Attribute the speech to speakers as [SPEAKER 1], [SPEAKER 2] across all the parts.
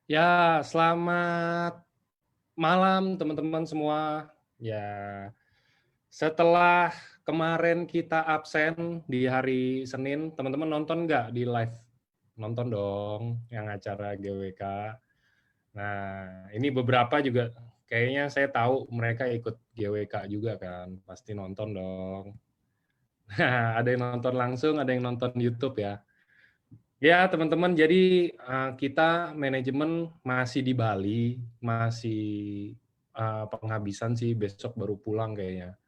[SPEAKER 1] Ya, selamat malam teman-teman semua. Ya, setelah kemarin kita absen di hari Senin, teman-teman nonton nggak di live? Nonton dong yang acara GWK. Nah, ini beberapa juga kayaknya saya tahu mereka ikut GWK juga kan, pasti nonton dong. Nah, ada yang nonton langsung, ada yang nonton YouTube ya. Ya, teman-teman, jadi kita manajemen masih di Bali, masih penghabisan sih, besok baru pulang kayaknya.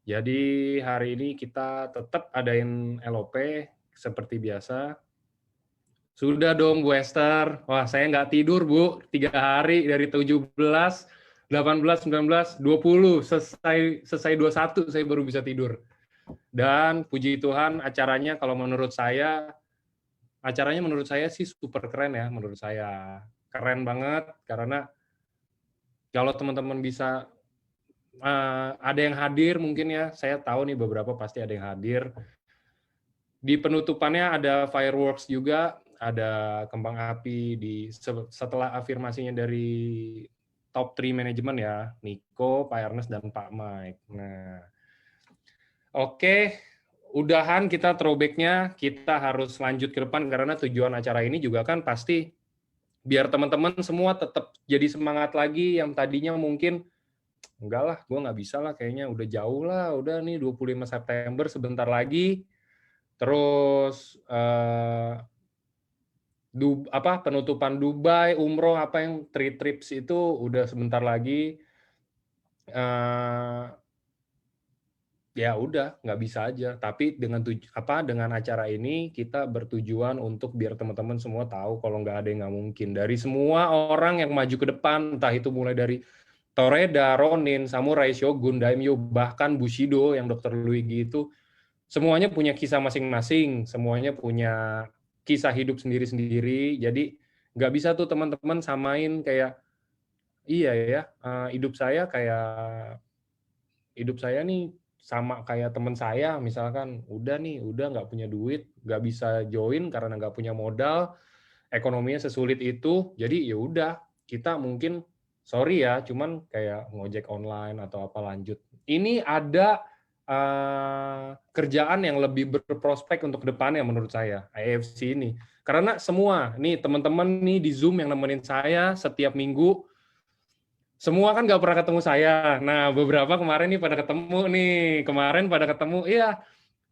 [SPEAKER 1] Jadi hari ini kita tetap adain LOP seperti biasa. Sudah dong Bu Esther, wah saya nggak tidur Bu, 3 hari dari 17, 18, 19, 20, selesai 21 saya baru bisa tidur. Dan puji Tuhan acaranya menurut saya sih super keren ya, menurut saya. Keren banget, karena kalau teman-teman bisa, ada yang hadir mungkin ya, saya tahu nih beberapa pasti ada yang hadir. Di penutupannya ada fireworks juga, ada kembang api setelah afirmasinya dari top 3 manajemen ya, Niko, Pak Ernest, dan Pak Mike. Nah, oke, udahan kita throwback-nya, kita harus lanjut ke depan karena tujuan acara ini juga kan pasti biar teman-teman semua tetap jadi semangat lagi yang tadinya mungkin enggak lah, gue nggak bisa lah kayaknya udah jauh lah, udah nih 25 September sebentar lagi, terus penutupan Dubai, umroh apa yang 3 trips itu udah sebentar lagi, ya udah nggak bisa aja. Tapi dengan acara ini kita bertujuan untuk biar teman-teman semua tahu kalau nggak ada yang nggak mungkin. Dari semua orang yang maju ke depan, entah itu mulai dari Toreda, Ronin, Samurai, Shogun, Daimyo, bahkan Bushido yang Dr. Luigi itu, semuanya punya kisah masing-masing, semuanya punya kisah hidup sendiri-sendiri, jadi nggak bisa tuh teman-teman samain kayak, iya ya, hidup saya nih sama kayak teman saya, misalkan udah nggak punya duit, nggak bisa join karena nggak punya modal, ekonominya sesulit itu, jadi ya udah kita mungkin sorry ya, cuman kayak ngojek online atau apa lanjut. Ini ada kerjaan yang lebih berprospek untuk depannya menurut saya, AFC ini. Karena semua, nih teman-teman nih di Zoom yang nemenin saya setiap minggu, semua kan nggak pernah ketemu saya. Nah, beberapa kemarin nih pada ketemu nih, iya,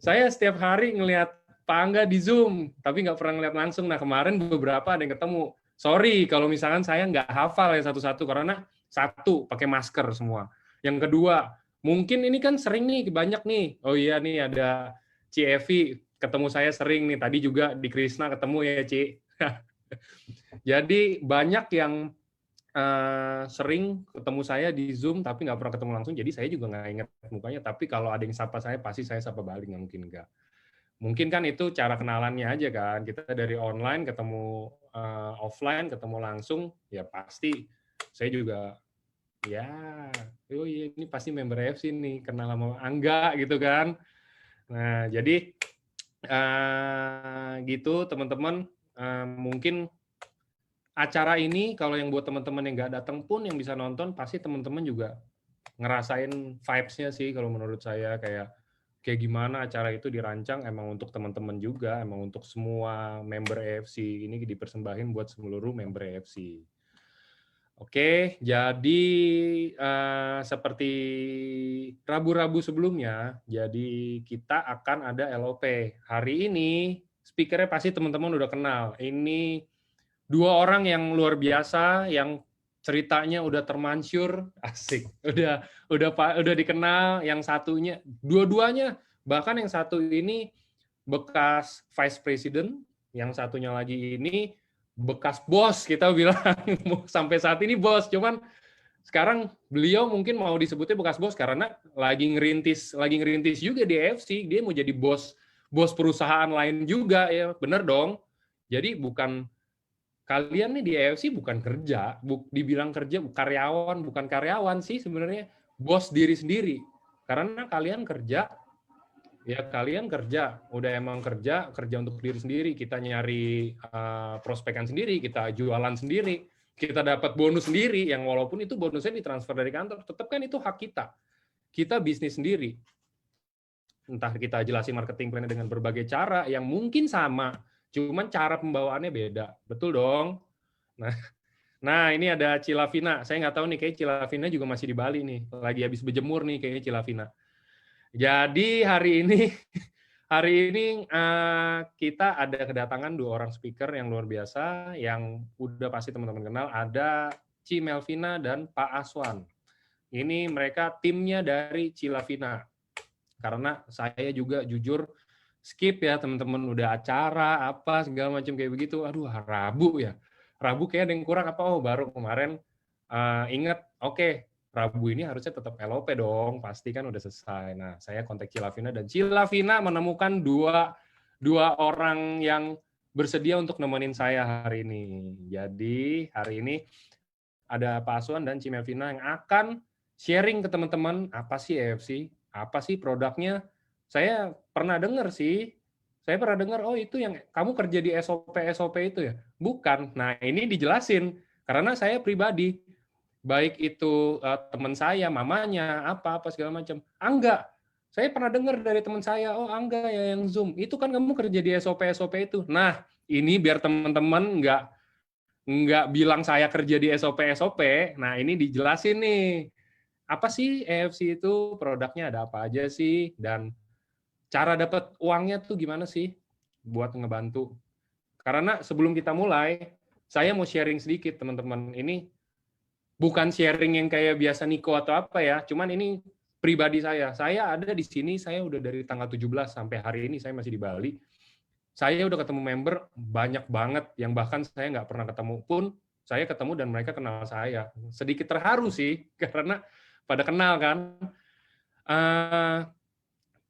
[SPEAKER 1] saya setiap hari ngelihat Pak Angga di Zoom, tapi nggak pernah ngeliat langsung. Nah, kemarin beberapa ada yang ketemu. Sorry kalau misalkan saya nggak hafal ya satu-satu, karena satu, pakai masker semua. Yang kedua, mungkin ini kan sering nih, banyak nih. Oh iya nih ada Ci Evi, ketemu saya sering nih. Tadi juga di Krisna ketemu ya, Ci. Jadi banyak yang sering ketemu saya di Zoom, tapi nggak pernah ketemu langsung, jadi saya juga nggak ingat mukanya. Tapi kalau ada yang sapa saya, pasti saya sapa balik, nggak mungkin nggak. Mungkin kan itu cara kenalannya aja kan, kita dari online ketemu offline, ketemu langsung, ya pasti saya juga, ya, oh iya ini pasti member AFC nih, kenal sama Angga gitu kan. Nah, jadi gitu teman-teman, mungkin acara ini kalau yang buat teman-teman yang nggak datang pun yang bisa nonton, pasti teman-teman juga ngerasain vibes-nya sih kalau menurut saya, kayak gimana acara itu dirancang emang untuk teman-teman juga, emang untuk semua member AFC, ini dipersembahin buat seluruh member AFC. Oke, jadi seperti rabu-rabu sebelumnya, jadi kita akan ada LOP. Hari ini speaker-nya pasti teman-teman udah kenal. Ini 2 orang yang luar biasa, yang ceritanya udah termansur, asik. Udah dikenal, yang satunya, dua-duanya, bahkan yang satu ini bekas vice president, yang satunya lagi ini bekas bos, kita bilang sampai saat ini bos, cuman sekarang beliau mungkin mau disebutnya bekas bos karena lagi ngerintis juga di AFC, dia mau jadi bos perusahaan lain juga ya, bener dong. Jadi kalian nih di AFC bukan kerja, dibilang kerja bukan karyawan sih sebenarnya, bos diri sendiri. Karena kalian kerja Ya kalian kerja, udah emang kerja untuk diri sendiri, kita nyari prospekan sendiri, kita jualan sendiri, kita dapat bonus sendiri, yang walaupun itu bonusnya ditransfer dari kantor, tetap kan itu hak kita. Kita bisnis sendiri. Entah kita jelasin marketing plan dengan berbagai cara yang mungkin sama, cuman cara pembawaannya beda. Betul dong? Nah, ini ada Cilavina. Saya nggak tahu nih, kayak Cilavina juga masih di Bali nih. Lagi habis berjemur nih kayaknya Cilavina. Jadi hari ini kita ada kedatangan 2 orang speaker yang luar biasa, yang udah pasti teman-teman kenal. Ada Ci Melvina dan Pak Aswan. Ini mereka timnya dari Cilavina. Karena saya juga jujur skip ya teman-teman, udah acara apa segala macam kayak begitu. Aduh, Rabu ya. Rabu kayak ada yang kurang apa? Oh, baru kemarin ingat, oke, Rabu ini harusnya tetap LOP dong, pasti kan udah selesai. Nah, saya kontak Cilavina dan Cilavina menemukan dua orang yang bersedia untuk nemenin saya hari ini. Jadi hari ini ada Pak Aswan dan Ci Melvina yang akan sharing ke teman-teman apa sih EFC, apa sih produknya. Saya pernah dengar sih, oh itu yang kamu kerja di SOP itu ya? Bukan. Nah ini dijelasin, karena saya pribadi, baik itu teman saya, mamanya, apa segala macam. Enggak, saya pernah dengar dari teman saya, oh Angga ya yang Zoom, itu kan kamu kerja di SOP itu. Nah ini biar teman-teman nggak bilang saya kerja di SOP. Nah, ini dijelasin nih. Apa sih EFC itu, produknya ada apa aja sih, dan cara dapat uangnya tuh gimana sih buat ngebantu. Karena sebelum kita mulai, saya mau sharing sedikit, teman-teman. Ini bukan sharing yang kayak biasa Niko atau apa ya, cuman ini pribadi saya. Saya ada di sini, saya udah dari tanggal 17 sampai hari ini saya masih di Bali. Saya udah ketemu member banyak banget, yang bahkan saya nggak pernah ketemu pun, saya ketemu dan mereka kenal saya. Sedikit terharu sih, karena pada kenal kan.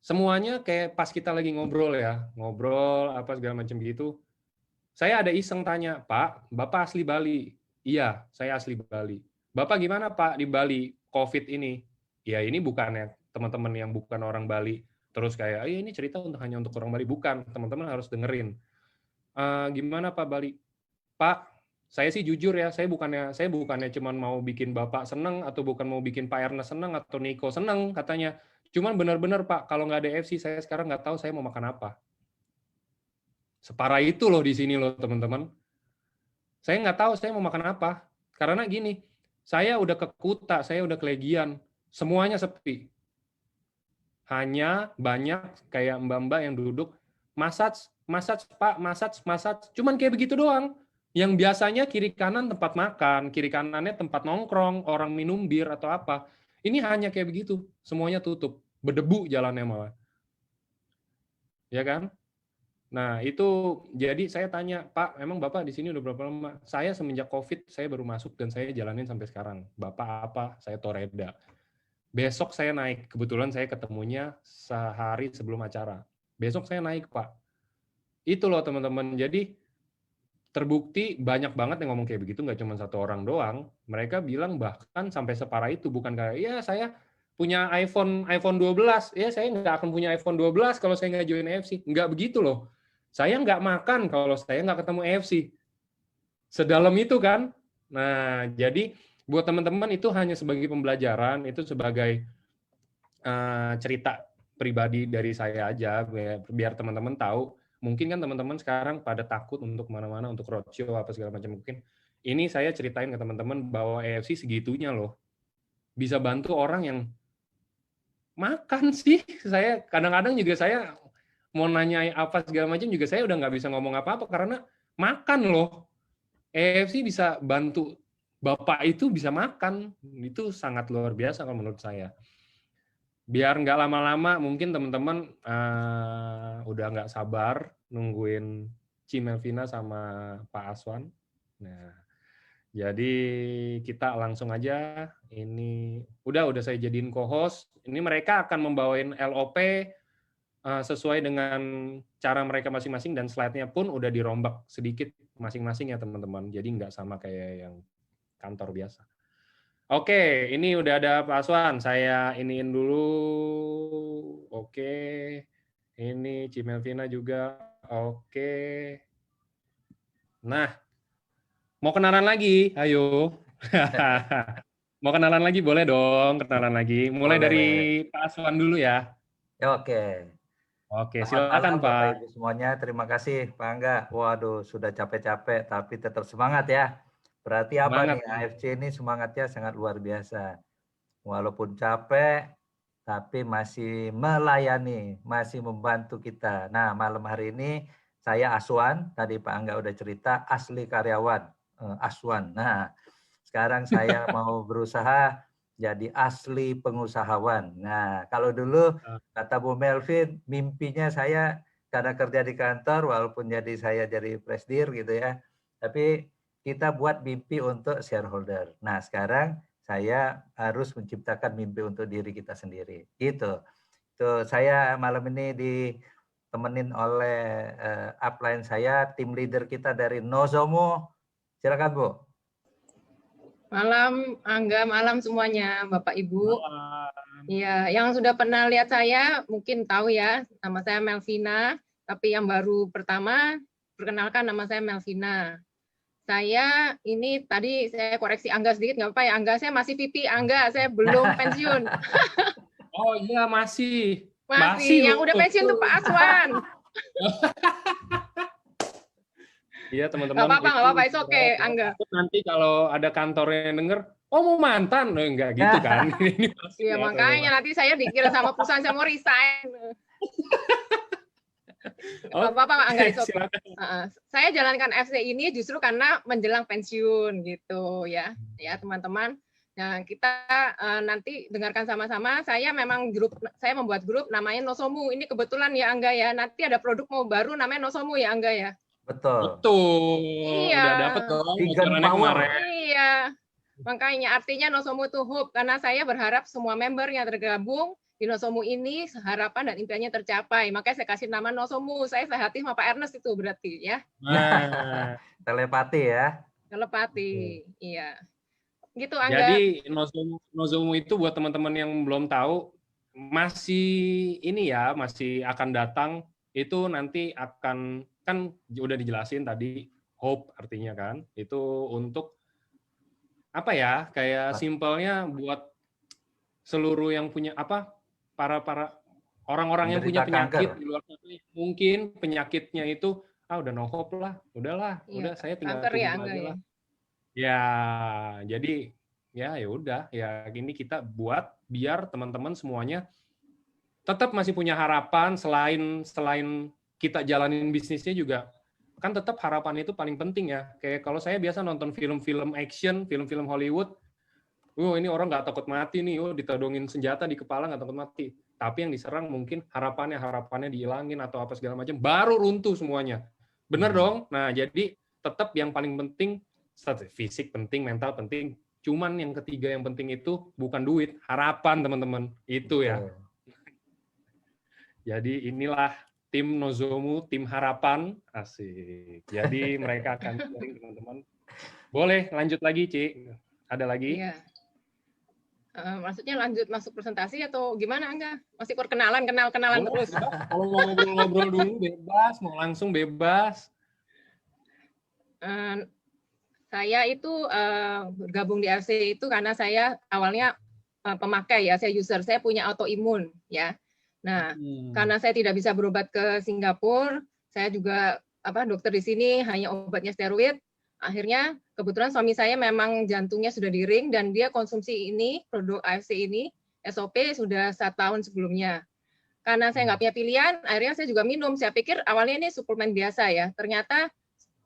[SPEAKER 1] Semuanya kayak pas kita lagi ngobrol ya, ngobrol apa segala macam gitu, saya ada iseng tanya, Pak, Bapak asli Bali? Iya, saya asli Bali. Bapak gimana Pak di Bali, COVID ini? Ya ini bukannya teman-teman yang bukan orang Bali, terus kayak, ini cerita hanya untuk orang Bali. Bukan, teman-teman harus dengerin. Gimana Pak Bali? Pak, saya sih jujur ya, saya bukannya cuma mau bikin Bapak seneng, atau bukan mau bikin Pak Ernest seneng, atau Niko seneng katanya. Cuman benar-benar Pak, kalau nggak ada FC, saya sekarang nggak tahu saya mau makan apa. Separah itu loh di sini loh teman-teman. Saya nggak tahu saya mau makan apa. Karena gini, saya udah ke Kuta, saya udah ke Legian, semuanya sepi. Hanya banyak kayak mbak-mbak yang duduk, massage Pak, massage. Cuman kayak begitu doang. Yang biasanya kiri kanan tempat makan, kiri kanannya tempat nongkrong, orang minum bir atau apa. Ini hanya kayak begitu, semuanya tutup, berdebu jalannya malah. Ya kan? Nah, itu jadi saya tanya, Pak, emang Bapak di sini udah berapa lama? Saya semenjak COVID, saya baru masuk dan saya jalanin sampai sekarang. Bapak apa? Saya Toreda. Besok saya naik, kebetulan saya ketemunya sehari sebelum acara. Besok saya naik, Pak. Itu loh teman-teman. Jadi terbukti banyak banget yang ngomong kayak begitu, nggak cuma satu orang doang. Mereka bilang bahkan sampai separah itu, bukan kayak, ya saya punya iPhone 12, ya saya nggak akan punya iPhone 12 kalau saya nggak join AFC. Nggak begitu loh. Saya nggak makan kalau saya nggak ketemu AFC. Sedalam itu kan. Nah, jadi buat teman-teman itu hanya sebagai pembelajaran, itu sebagai cerita pribadi dari saya aja, biar teman-teman tahu. Mungkin kan teman-teman sekarang pada takut untuk kemana-mana, untuk roadshow apa segala macam. Mungkin ini saya ceritain ke teman-teman bahwa EFC segitunya loh, bisa bantu orang yang makan sih. Saya kadang-kadang juga saya mau nanya apa segala macam juga saya udah nggak bisa ngomong apa-apa karena makan loh. EFC bisa bantu Bapak itu bisa makan, itu sangat luar biasa kalau menurut saya. Biar nggak lama-lama, mungkin teman-teman udah nggak sabar nungguin Ci Melvina sama Pak Aswan. Nah, jadi kita langsung aja. Ini udah saya jadiin co-host. Ini mereka akan membawain LOP sesuai dengan cara mereka masing-masing, dan slide-nya pun udah dirombak sedikit masing-masing ya teman-teman. Jadi nggak sama kayak yang kantor biasa. Oke, ini udah ada Pak Aswan. Saya iniin dulu. Oke. Ini Cimelvina juga. Oke. Nah, mau kenalan lagi? Ayo. Mau kenalan lagi? Boleh dong, kenalan lagi. Mulai dari
[SPEAKER 2] Boleh.
[SPEAKER 1] Pak Aswan dulu ya.
[SPEAKER 2] Oke.
[SPEAKER 1] Oke,
[SPEAKER 2] Selamat
[SPEAKER 1] silakan
[SPEAKER 2] malam Bapak
[SPEAKER 1] Pak.
[SPEAKER 2] Ibu semuanya. Terima kasih Pak Angga. Waduh, sudah capek-capek tapi tetap semangat ya. Berarti apa
[SPEAKER 1] Semangat.
[SPEAKER 2] nih? AFC ini semangatnya sangat luar biasa. Walaupun capek, tapi masih melayani, masih membantu kita. Nah, malam hari ini saya Aswan, tadi Pak Angga udah cerita, asli karyawan, Aswan. Nah, sekarang saya mau berusaha jadi asli pengusahawan. Nah, kalau dulu kata Bu Melvin, mimpinya saya karena kerja di kantor, walaupun saya jadi presidir gitu ya, tapi kita buat mimpi untuk shareholder. Nah, sekarang saya harus menciptakan mimpi untuk diri kita sendiri. Gitu. Tuh, saya malam ini ditemenin oleh upline saya, tim leader kita dari Nozomo. Silakan, Bu.
[SPEAKER 3] Malam Angga, malam semuanya Bapak Ibu.
[SPEAKER 1] Malam.
[SPEAKER 3] Iya, yang sudah pernah lihat saya mungkin tahu ya, nama saya Melvina. Tapi yang baru pertama, perkenalkan nama saya Melvina. Saya ini tadi saya koreksi Angga sedikit, nggak apa-apa ya Angga, saya masih VP Angga, saya belum pensiun.
[SPEAKER 1] Oh iya masih.
[SPEAKER 3] Masih, yang
[SPEAKER 1] loh.
[SPEAKER 3] udah pensiun tuh Pak Aswan.
[SPEAKER 1] Iya teman-teman.
[SPEAKER 3] Nggak apa-apa, itu oke Angga.
[SPEAKER 1] Nanti kalau ada kantornya yang denger, oh mau mantan, enggak gitu kan? Ini pasti
[SPEAKER 3] Iya
[SPEAKER 1] ya,
[SPEAKER 3] makanya
[SPEAKER 1] teman-teman.
[SPEAKER 3] nanti saya dikira sama perusahaan saya mau resign. Apa-apa Angga, itu saya jalankan FC ini justru karena menjelang pensiun gitu ya teman-teman. Nah kita nanti dengarkan sama-sama. Saya memang saya membuat grup namanya Nozomu. Ini kebetulan ya Angga ya. Nanti ada produk mau baru namanya Nozomu ya Angga ya.
[SPEAKER 2] Betul.
[SPEAKER 3] Iya.
[SPEAKER 1] Udah dapet dong
[SPEAKER 2] bocorannya
[SPEAKER 1] kemarin.
[SPEAKER 3] Iya. Makanya artinya Nozomu itu hope karena saya berharap semua membernya tergabung di Nozomu ini harapan dan impiannya tercapai. Makanya saya kasih nama Nozomu. Saya sehati sama Pak Ernest itu berarti ya.
[SPEAKER 2] Nah, telepati ya.
[SPEAKER 3] Telepati, iya. Gitu Angga.
[SPEAKER 1] Jadi Nozomu itu buat teman-teman yang belum tahu masih akan datang itu nanti akan kan udah dijelasin tadi hope artinya kan itu untuk apa ya kayak simpelnya buat seluruh yang punya para orang-orang yang punya penyakit di luar sana mungkin penyakitnya itu udah no hope lah, udahlah, udah saya tinggal tunggu aja lah. Ya, jadi ya udah ya gini kita buat biar teman-teman semuanya tetap masih punya harapan selain kita jalanin bisnisnya juga kan tetap harapan itu paling penting ya. Kayak kalau saya biasa nonton film-film action, film-film Hollywood, ini orang nggak takut mati nih, ditodongin senjata di kepala nggak takut mati. Tapi yang diserang mungkin harapannya dihilangin atau apa segala macam, baru runtuh semuanya. Bener dong? Nah, jadi tetap yang paling penting, fisik penting, mental penting. Cuman yang ketiga yang penting itu bukan duit, harapan teman-teman. Itu ya. Jadi inilah tim Nozomu, tim harapan. Asik. Jadi mereka akan sharing teman-teman. Boleh lanjut lagi, Ci. Ada lagi?
[SPEAKER 3] Iya. Maksudnya lanjut masuk presentasi atau gimana Angga? Masih perkenalan terus?
[SPEAKER 1] Kalau mau ngobrol-ngobrol dulu bebas, mau langsung bebas.
[SPEAKER 3] Saya itu bergabung di FC itu karena saya awalnya pemakai ya, saya user, saya punya autoimun ya. Nah, karena saya tidak bisa berobat ke Singapura, saya juga dokter di sini hanya obatnya steroid. Akhirnya kebetulan suami saya memang jantungnya sudah di ring dan dia konsumsi ini produk AFC ini SOP sudah 1 tahun sebelumnya. Karena saya nggak punya pilihan, akhirnya saya juga minum. Saya pikir awalnya ini suplemen biasa ya, ternyata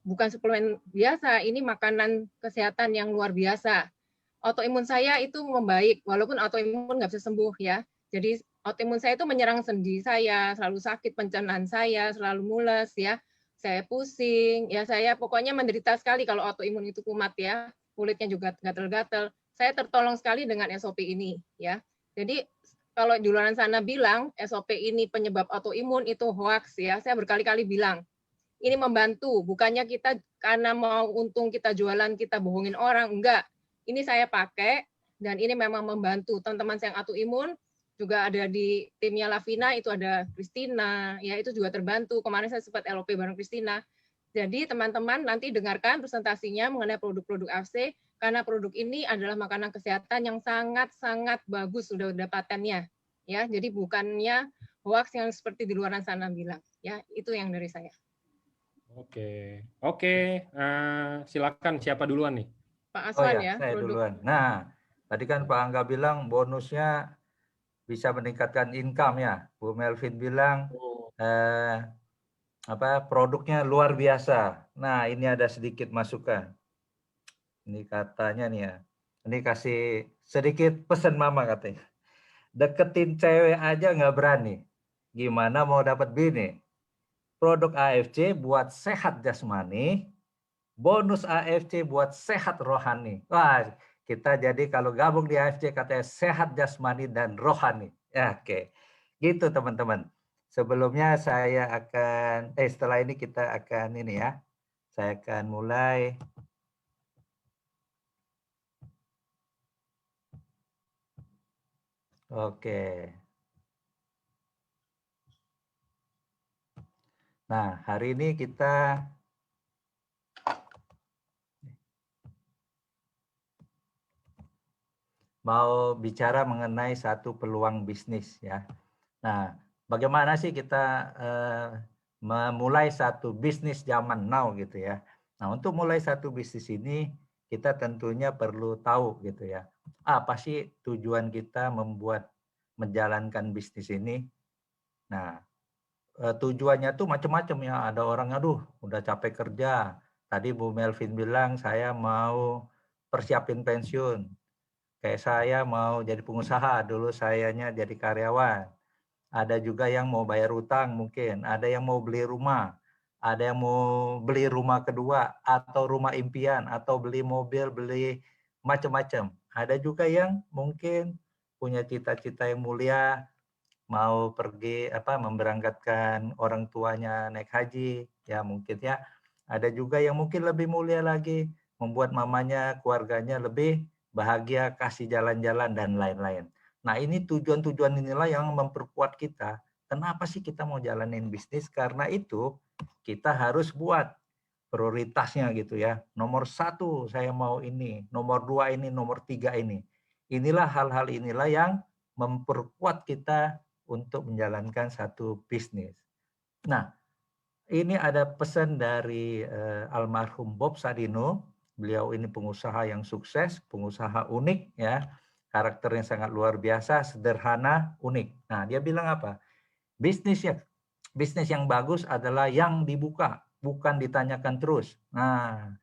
[SPEAKER 3] bukan suplemen biasa, ini makanan kesehatan yang luar biasa. Autoimun saya itu membaik, walaupun autoimun nggak bisa sembuh ya. Jadi autoimun saya itu menyerang sendi saya, selalu sakit pencernaan saya, selalu mules ya. Saya pusing, ya saya pokoknya menderita sekali kalau autoimun itu kumat ya. Kulitnya juga gatal-gatal. Saya tertolong sekali dengan SOP ini ya. Jadi kalau di luar sana bilang SOP ini penyebab autoimun itu hoax ya. Saya berkali-kali bilang ini membantu, bukannya kita karena mau untung kita jualan, kita bohongin orang, enggak. Ini saya pakai, dan ini memang membantu. Teman-teman yang autoimun, juga ada di timnya Lavina, itu ada Christina, ya itu juga terbantu. Kemarin saya sempat LOP bareng Christina. Jadi teman-teman nanti dengarkan presentasinya mengenai produk-produk AFC, karena produk ini adalah makanan kesehatan yang sangat-sangat bagus, sudah ada patennya. Ya, jadi bukannya hoax yang seperti di luar sana bilang. Ya, itu yang dari saya.
[SPEAKER 1] Oke. Silakan siapa duluan nih?
[SPEAKER 3] Pak
[SPEAKER 2] Oh
[SPEAKER 3] Aswan
[SPEAKER 2] ya,
[SPEAKER 3] ya,
[SPEAKER 2] saya
[SPEAKER 3] produk.
[SPEAKER 2] duluan. Nah, tadi kan Pak Angga bilang bonusnya bisa meningkatkan income ya. Bu Melvin bilang produknya luar biasa. Nah, ini ada sedikit masukan. Ini katanya nih ya. Ini kasih sedikit pesan mama katanya. Deketin cewek aja nggak berani. Gimana mau dapat bini? Produk AFC buat sehat jasmani, bonus AFC buat sehat rohani. Wah, kita jadi kalau gabung di AFC katanya sehat jasmani dan rohani. Ya, oke. Gitu teman-teman. Sebelumnya saya akan setelah ini kita akan ini ya. Saya akan mulai Oke. Nah, hari ini kita mau bicara mengenai satu peluang bisnis ya. Nah, bagaimana sih kita memulai satu bisnis zaman now gitu ya. Nah, untuk mulai satu bisnis ini kita tentunya perlu tahu gitu ya. Apa sih tujuan kita menjalankan bisnis ini? Nah, tujuannya tuh macam-macam ya. Ada orang, aduh, udah capek kerja. Tadi Bu Melvin bilang saya mau persiapin pensiun. Kayak saya mau jadi pengusaha, dulu sayanya jadi karyawan. Ada juga yang mau bayar utang mungkin, ada yang mau beli rumah, ada yang mau beli rumah kedua, atau rumah impian, atau beli mobil, beli macam-macam. Ada juga yang mungkin punya cita-cita yang mulia, mau pergi memberangkatkan orang tuanya naik haji, ya mungkin ya. Ada juga yang mungkin lebih mulia lagi, membuat mamanya, keluarganya lebih bahagia, kasih jalan-jalan dan lain-lain. Nah, ini tujuan-tujuan inilah yang memperkuat kita. Kenapa sih kita mau jalanin bisnis? Karena itu kita harus buat prioritasnya gitu ya. Nomor 1 saya mau ini, nomor 2 ini, nomor 3 ini. Inilah hal-hal inilah yang memperkuat kita untuk menjalankan satu bisnis. Nah, ini ada pesan dari almarhum Bob Sadino. Beliau ini pengusaha yang sukses, pengusaha unik ya. Karakternya sangat luar biasa, sederhana, unik. Nah, dia bilang apa? Bisnis yang bagus adalah yang dibuka, bukan ditanyakan terus. Nah,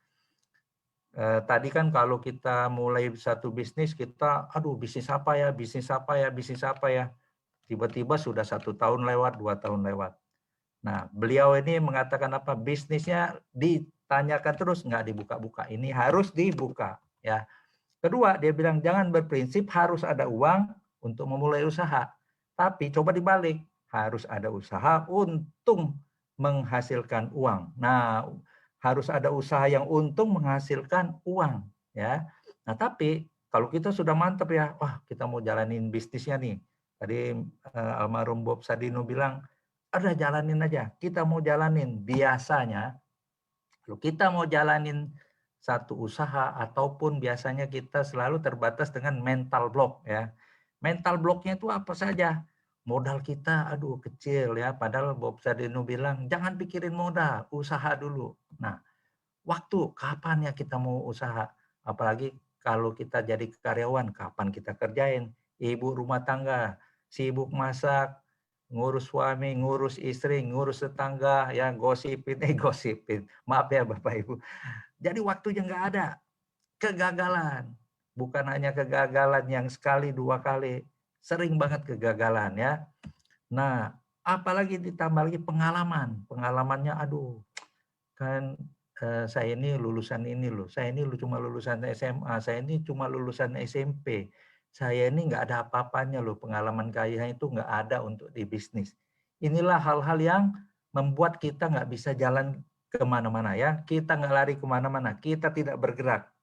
[SPEAKER 2] tadi kan kalau kita mulai satu bisnis, kita, aduh bisnis apa ya, bisnis apa ya, bisnis apa ya. Tiba-tiba sudah 1 tahun lewat, 2 tahun lewat. Nah, beliau ini mengatakan apa? Bisnisnya ditanyakan terus, nggak dibuka-buka. Ini harus dibuka. Ya. Kedua, dia bilang jangan berprinsip harus ada uang untuk memulai usaha. Tapi coba dibalik, harus ada usaha untuk menghasilkan uang. Nah, harus ada usaha yang untung menghasilkan uang. Ya. Nah, tapi kalau kita sudah mantap ya, wah kita mau jalanin bisnisnya nih. Tadi almarhum Bob Sadino bilang, ada jalanin aja. Kita mau jalanin. Biasanya, kalau kita mau jalanin satu usaha ataupun biasanya kita selalu terbatas dengan mental block ya. Mental blocknya itu apa saja? Modal kita, aduh kecil ya. Padahal Bob Sadino bilang, jangan pikirin modal, usaha dulu. Nah, waktu kapan ya kita mau usaha? Apalagi kalau kita jadi karyawan, kapan kita kerjain? Ibu rumah tangga, sibuk masak, ngurus suami, ngurus istri, ngurus tetangga, ya gosipin. Maaf ya Bapak Ibu. Jadi waktunya nggak ada. Kegagalan. Bukan hanya kegagalan yang sekali, 2 kali. Sering banget kegagalan ya. Nah, apalagi ditambah lagi pengalaman. Pengalamannya aduh, kan saya ini lulusan ini loh, saya ini cuma lulusan SMA, saya ini cuma lulusan SMP, saya ini nggak ada apa-apanya loh, pengalaman kaya itu nggak ada untuk di bisnis. Inilah hal-hal yang membuat kita nggak bisa jalan kemana-mana ya, kita nggak lari kemana-mana, kita tidak bergerak.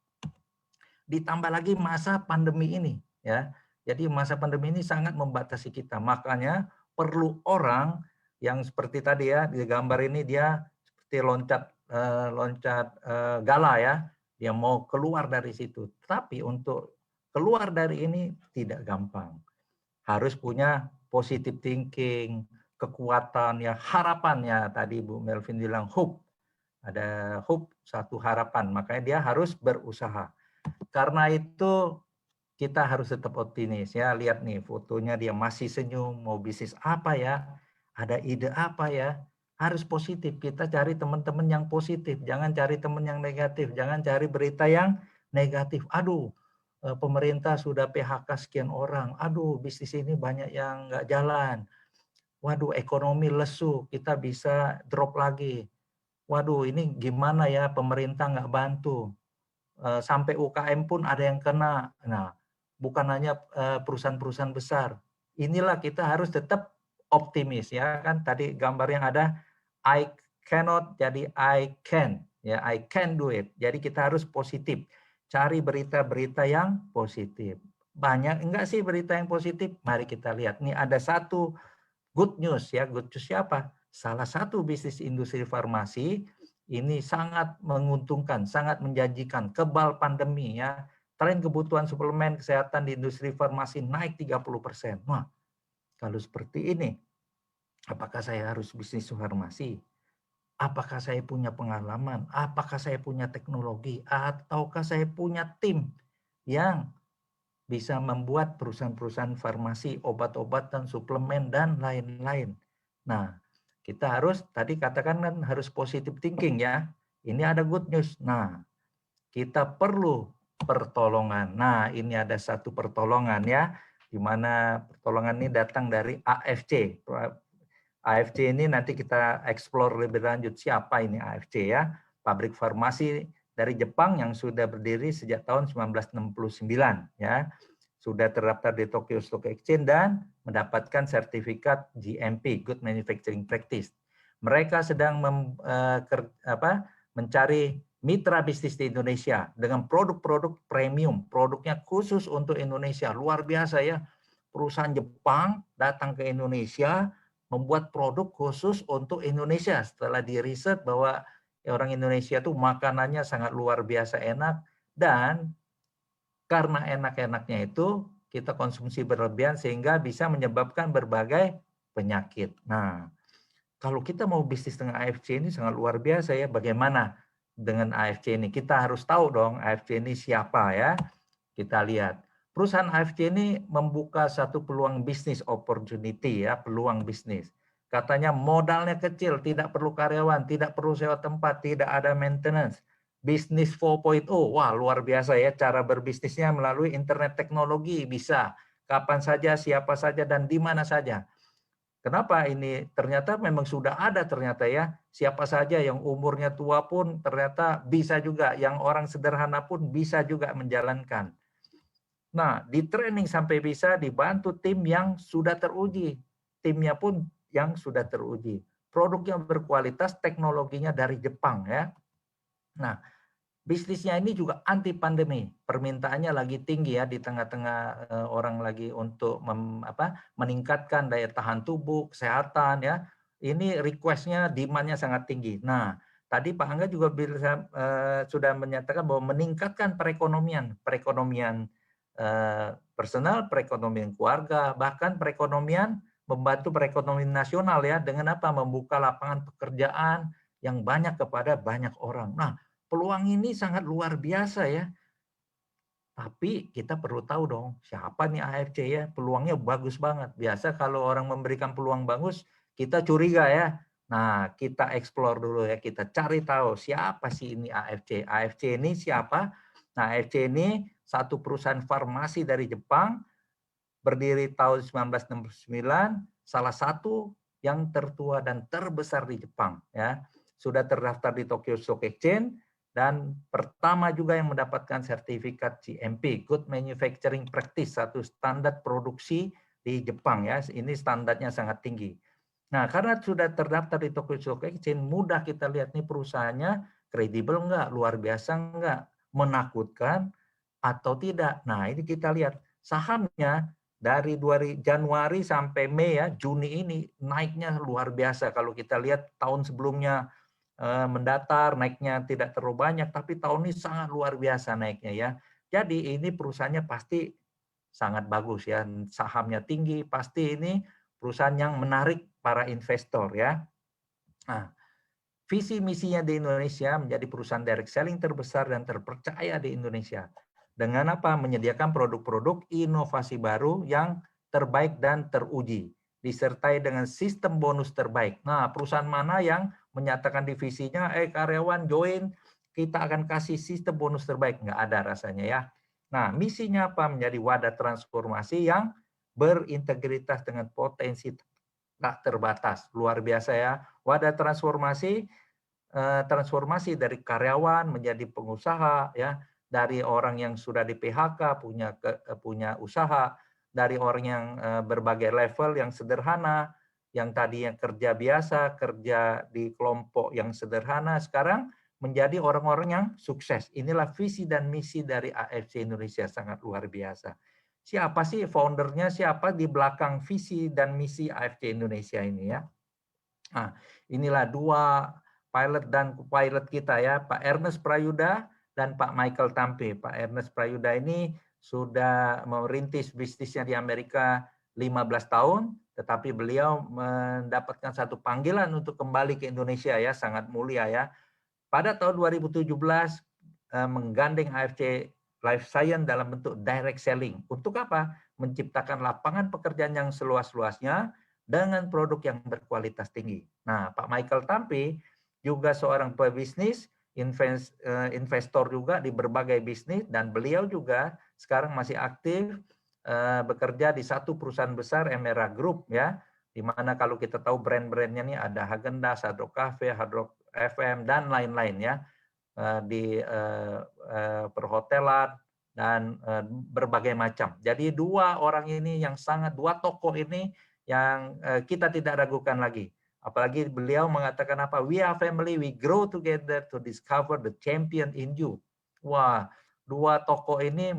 [SPEAKER 2] Ditambah lagi masa pandemi ini ya, Jadi masa pandemi ini sangat membatasi kita. Makanya perlu orang yang seperti tadi ya di gambar ini dia seperti loncat gala ya. Dia mau keluar dari situ. Tapi untuk keluar dari ini tidak gampang. Harus punya positive thinking, kekuatan ya, harapan ya, tadi Bu Melvin bilang hope. Ada hope, satu harapan, makanya dia harus berusaha. Karena itu kita harus tetap optimis ya. Lihat nih fotonya, dia masih senyum, mau bisnis apa ya, ada ide apa ya, harus positif. Kita cari teman-teman yang positif, jangan cari teman yang negatif, jangan cari berita yang negatif. Aduh, pemerintah sudah PHK sekian orang, aduh bisnis ini banyak yang nggak jalan, waduh ekonomi lesu, kita bisa drop lagi, waduh ini gimana ya pemerintah nggak bantu, sampai UKM pun ada yang kena. Nah, bukan hanya perusahaan-perusahaan besar, inilah kita harus tetap optimis ya kan, tadi gambar yang ada I cannot jadi I can ya, I can do it, jadi kita harus positif. Cari berita-berita yang positif. Banyak enggak sih berita yang positif? Mari kita lihat. Nih ada satu good news ya. Good news siapa? Salah satu bisnis industri farmasi ini sangat menguntungkan, sangat menjanjikan. Kebal pandemi ya. Tren kebutuhan suplemen kesehatan di industri farmasi naik 30%. Wah, kalau seperti ini, apakah saya harus bisnis farmasi? Apakah saya punya pengalaman? Apakah saya punya teknologi? Ataukah saya punya tim yang bisa membuat perusahaan-perusahaan farmasi, obat-obatan, suplemen, dan lain-lain. Nah, kita harus, tadi katakan kan harus positive thinking ya. Ini ada good news. Nah, kita perlu pertolongan. Nah, ini ada satu pertolongan ya, di mana pertolongan ini datang dari AFC. AFC ini nanti kita explore lebih lanjut siapa ini AFC ya. Pabrik farmasi dari Jepang yang sudah berdiri sejak tahun 1969 ya. Sudah terdaftar di Tokyo Stock Exchange dan mendapatkan sertifikat GMP, Good Manufacturing Practice. Mereka sedang mencari mitra bisnis di Indonesia dengan produk-produk premium, produknya khusus untuk Indonesia. Luar biasa ya. Perusahaan Jepang datang ke Indonesia membuat produk khusus untuk Indonesia setelah di riset bahwa orang Indonesia tuh makanannya sangat luar biasa enak, dan karena enak-enaknya itu kita konsumsi berlebihan sehingga bisa menyebabkan berbagai penyakit. Nah, kalau kita mau bisnis dengan AFC ini sangat luar biasa ya. Bagaimana dengan AFC ini? Kita harus tahu dong AFC ini siapa ya. Kita lihat. Perusahaan AFC ini membuka satu peluang bisnis opportunity ya, peluang bisnis. Katanya modalnya kecil, tidak perlu karyawan, tidak perlu sewa tempat, tidak ada maintenance. Bisnis 4.0, wah luar biasa ya, cara berbisnisnya melalui internet teknologi, bisa kapan saja, siapa saja, dan di mana saja. Kenapa ini? Ternyata memang sudah ada ternyata ya, siapa saja yang umurnya tua pun ternyata bisa juga, yang orang sederhana pun bisa juga menjalankan. Nah, di training sampai bisa dibantu tim yang sudah teruji. Timnya pun yang sudah teruji. Produknya berkualitas, teknologinya dari Jepang ya. Nah, bisnisnya ini juga anti pandemi. Permintaannya lagi tinggi ya di tengah-tengah orang lagi untuk meningkatkan daya tahan tubuh, kesehatan ya. Ini request-nya, demand-nya sangat tinggi. Nah, tadi Pak Angga juga sudah menyatakan bahwa meningkatkan perekonomian personal, perekonomian keluarga, bahkan perekonomian, membantu perekonomian nasional ya, dengan apa? Membuka lapangan pekerjaan yang banyak kepada banyak orang. Nah, peluang ini sangat luar biasa ya. Tapi kita perlu tahu dong, siapa nih AFC ya, peluangnya bagus banget. Biasa kalau orang memberikan peluang bagus, kita curiga ya. Nah, kita explore dulu ya, kita cari tahu siapa sih ini AFC. AFC ini siapa? Nah, AFC ini satu perusahaan farmasi dari Jepang, berdiri tahun 1969, salah satu yang tertua dan terbesar di Jepang ya. Sudah terdaftar di Tokyo Stock Exchange dan pertama juga yang mendapatkan sertifikat GMP, Good Manufacturing Practice, satu standar produksi di Jepang ya. Ini standarnya sangat tinggi. Nah, karena sudah terdaftar di Tokyo Stock Exchange, mudah kita lihat nih perusahaannya kredibel enggak, luar biasa enggak, menakutkan atau tidak. Nah, ini kita lihat sahamnya dari Januari sampai Mei ya, Juni ini naiknya luar biasa. Kalau kita lihat tahun sebelumnya mendatar, naiknya tidak terlalu banyak, tapi tahun ini sangat luar biasa naiknya ya. Jadi ini perusahaannya pasti sangat bagus ya, sahamnya tinggi, pasti ini perusahaan yang menarik para investor ya. Nah, visi misinya di Indonesia menjadi perusahaan direct selling terbesar dan terpercaya di Indonesia. Dengan apa? Menyediakan produk-produk inovasi baru yang terbaik dan teruji, disertai dengan sistem bonus terbaik. Nah, perusahaan mana yang menyatakan divisinya, karyawan join, kita akan kasih sistem bonus terbaik? Nggak ada rasanya ya. Nah, misinya apa? Menjadi wadah transformasi yang berintegritas dengan potensi tak terbatas. Luar biasa ya. Wadah transformasi dari karyawan menjadi pengusaha ya, dari orang yang sudah di PHK punya usaha, dari orang yang berbagai level yang sederhana, yang tadinya kerja biasa, kerja di kelompok yang sederhana, sekarang menjadi orang-orang yang sukses. Inilah visi dan misi dari AFC Indonesia, sangat luar biasa. Siapa sih foundernya, siapa di belakang visi dan misi AFC Indonesia ini ya? Nah, inilah dua pilot kita ya, Pak Ernest Prayuda dan Pak Michael Tampe. Pak Ernest Prayuda ini sudah merintis bisnisnya di Amerika 15 tahun, tetapi beliau mendapatkan satu panggilan untuk kembali ke Indonesia ya, sangat mulia ya. Pada tahun 2017 menggandeng AFC Life Science dalam bentuk direct selling. Untuk apa? Menciptakan lapangan pekerjaan yang seluas-luasnya dengan produk yang berkualitas tinggi. Nah, Pak Michael Tampe juga seorang pebisnis, investor juga di berbagai bisnis, dan beliau juga sekarang masih aktif bekerja di satu perusahaan besar, Emera Group ya, di mana kalau kita tahu brand-brandnya nih ada Häagen-Dazs, Hard Rock Cafe, Hard Rock FM dan lain-lain ya, di perhotelan dan berbagai macam. Jadi dua tokoh ini yang kita tidak ragukan lagi. Apalagi beliau mengatakan apa? We are family, we grow together to discover the champion in you. Wah, dua tokoh ini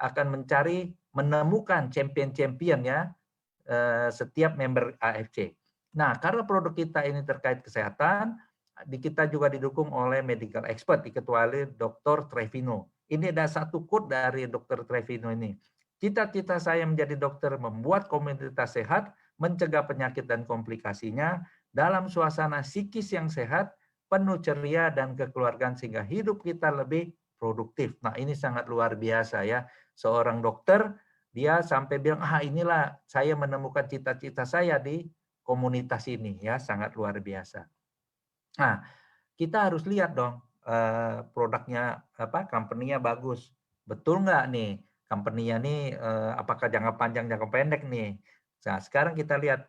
[SPEAKER 2] akan menemukan champion-champion ya, setiap member AFC. Nah, karena produk kita ini terkait kesehatan, kita juga didukung oleh medical expert, diketuai Dr. Trevino. Ini ada satu quote dari Dr. Trevino ini. Cita-cita saya menjadi dokter membuat komunitas sehat, mencegah penyakit dan komplikasinya dalam suasana psikis yang sehat, penuh ceria dan kekeluargaan sehingga hidup kita lebih produktif. Nah, ini sangat luar biasa ya. Seorang dokter, dia sampai bilang, inilah saya menemukan cita-cita saya di komunitas ini ya, sangat luar biasa. Nah, kita harus lihat dong produknya company-nya bagus. Betul nggak nih? Company-nya nih apakah jangka panjang, jangka pendek nih. Nah, sekarang kita lihat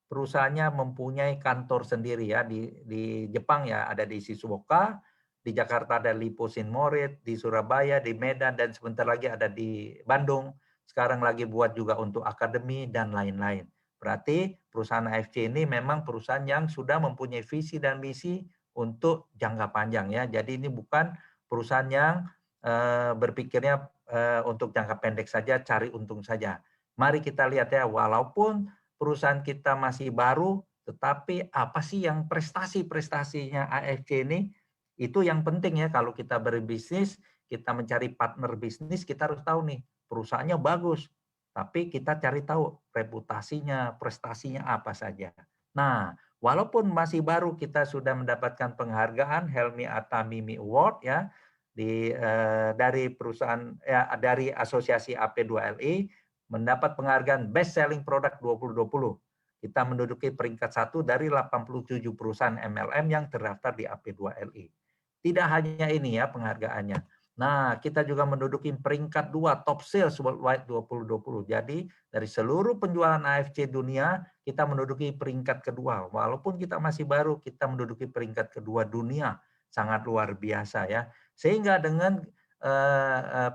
[SPEAKER 2] perusahaannya mempunyai kantor sendiri ya di Jepang ya, ada di Shizuoka, di Jakarta ada Lippo Sinmorit, di Surabaya, di Medan, dan sebentar lagi ada di Bandung. Sekarang lagi buat juga untuk akademi dan lain-lain. Berarti perusahaan AFC ini memang perusahaan yang sudah mempunyai visi dan misi untuk jangka panjang ya. Jadi ini bukan perusahaan yang berpikirnya untuk jangka pendek saja, cari untung saja. Mari kita lihat ya, walaupun perusahaan kita masih baru, tetapi apa sih yang prestasinya AFC ini? Itu yang penting ya, kalau kita berbisnis, kita mencari partner bisnis, kita harus tahu nih, perusahaannya bagus, tapi kita cari tahu reputasinya, prestasinya apa saja. Nah, walaupun masih baru, kita sudah mendapatkan penghargaan Helmi Atta Mimi Award ya, dari perusahaan ya, dari asosiasi AP2LI, mendapat penghargaan Best Selling Product 2020. Kita menduduki peringkat 1 dari 87 perusahaan MLM yang terdaftar di AP2LI. Tidak hanya ini ya penghargaannya. Nah, kita juga menduduki peringkat 2 top sales worldwide 2020. Jadi, dari seluruh penjualan AFC dunia, kita menduduki peringkat kedua. Walaupun kita masih baru, kita menduduki peringkat kedua dunia. Sangat luar biasa ya. Sehingga dengan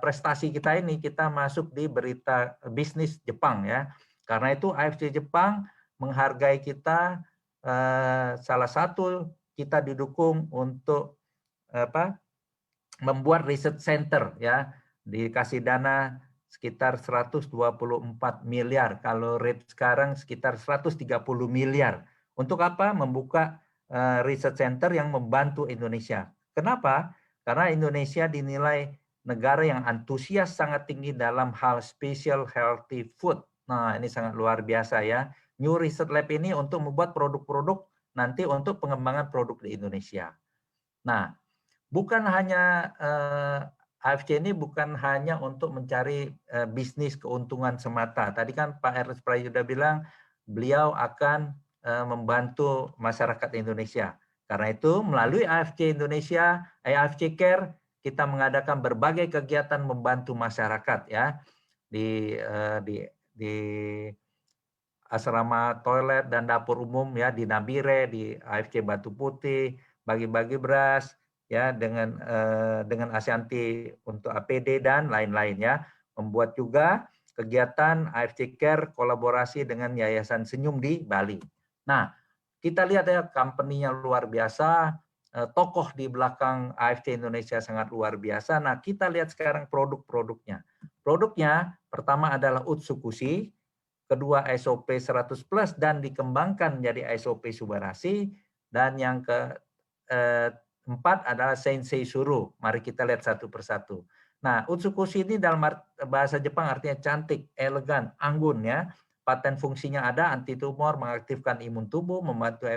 [SPEAKER 2] prestasi kita ini, kita masuk di berita bisnis Jepang ya. Karena itu AFC Jepang menghargai kita, salah satu kita didukung untuk membuat research center ya, dikasih dana sekitar 124 miliar. Kalau rate sekarang sekitar 130 miliar. Untuk apa? Membuka research center yang membantu Indonesia. Kenapa? Karena Indonesia dinilai negara yang antusias sangat tinggi dalam hal special healthy food. Nah, ini sangat luar biasa ya. New Research Lab ini untuk membuat produk-produk nanti untuk pengembangan produk di Indonesia. Nah, bukan hanya AFC ini bukan hanya untuk mencari bisnis keuntungan semata. Tadi kan Pak Ernest Prayudha bilang beliau akan membantu masyarakat Indonesia. Karena itu melalui AFC Indonesia, AFC Care, kita mengadakan berbagai kegiatan membantu masyarakat ya di asrama toilet dan dapur umum ya di Nabire, di AFC Batu Putih, bagi-bagi beras ya dengan Ashanti untuk APD dan lain-lain ya. Membuat juga kegiatan AFC Care kolaborasi dengan Yayasan Senyum di Bali. Nah, kita lihat ya company-nya luar biasa, tokoh di belakang AFC Indonesia sangat luar biasa. Nah, kita lihat sekarang produk-produknya. Produknya pertama adalah Utsukushi, kedua SOP 100 plus dan dikembangkan menjadi SOP Subarasi, dan yang keempat adalah Sensei Suru. Mari kita lihat satu persatu. Nah, Utsukushi ini dalam bahasa Jepang artinya cantik, elegan, anggun ya. Paten fungsinya ada, anti tumor, mengaktifkan imun tubuh, membantu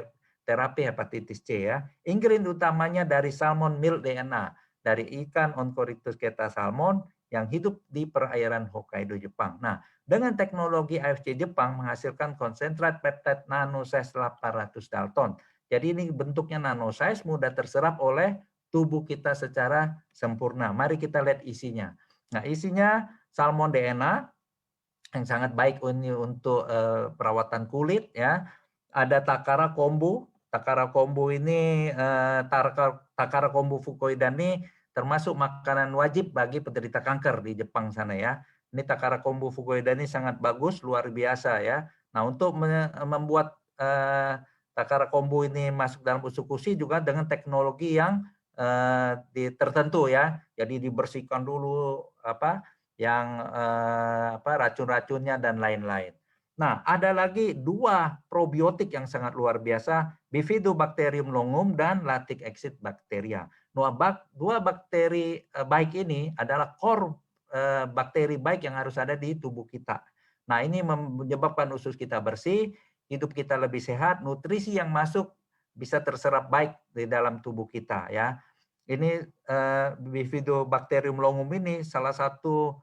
[SPEAKER 2] terapi hepatitis C ya. Ingredient utamanya dari salmon milk DNA, dari ikan Oncorhynchus keta salmon yang hidup di perairan Hokkaido, Jepang. Nah, dengan teknologi AFC Jepang menghasilkan konsentrat peptide nanosize 800 Dalton. Jadi ini bentuknya nanosize, mudah terserap oleh tubuh kita secara sempurna. Mari kita lihat isinya. Nah, isinya salmon DNA yang sangat baik ini untuk perawatan kulit ya. Ada Takara kombu. Takara kombu ini Takara kombu fukoidan ini termasuk makanan wajib bagi penderita kanker di Jepang sana ya. Ini Takara kombu fukoidan ini sangat bagus, luar biasa ya. Nah, untuk membuat Takara kombu ini masuk dalam Utsukushi juga dengan teknologi yang tertentu ya. Jadi dibersihkan dulu racun-racunnya dan lain-lain. Nah, ada lagi dua probiotik yang sangat luar biasa, Bifidobacterium longum dan Lactic acid bacteria. Dua bakteri baik ini adalah core bakteri baik yang harus ada di tubuh kita. Nah, ini menyebabkan usus kita bersih, hidup kita lebih sehat, nutrisi yang masuk bisa terserap baik di dalam tubuh kita ya. Ini Bifidobacterium longum ini salah satu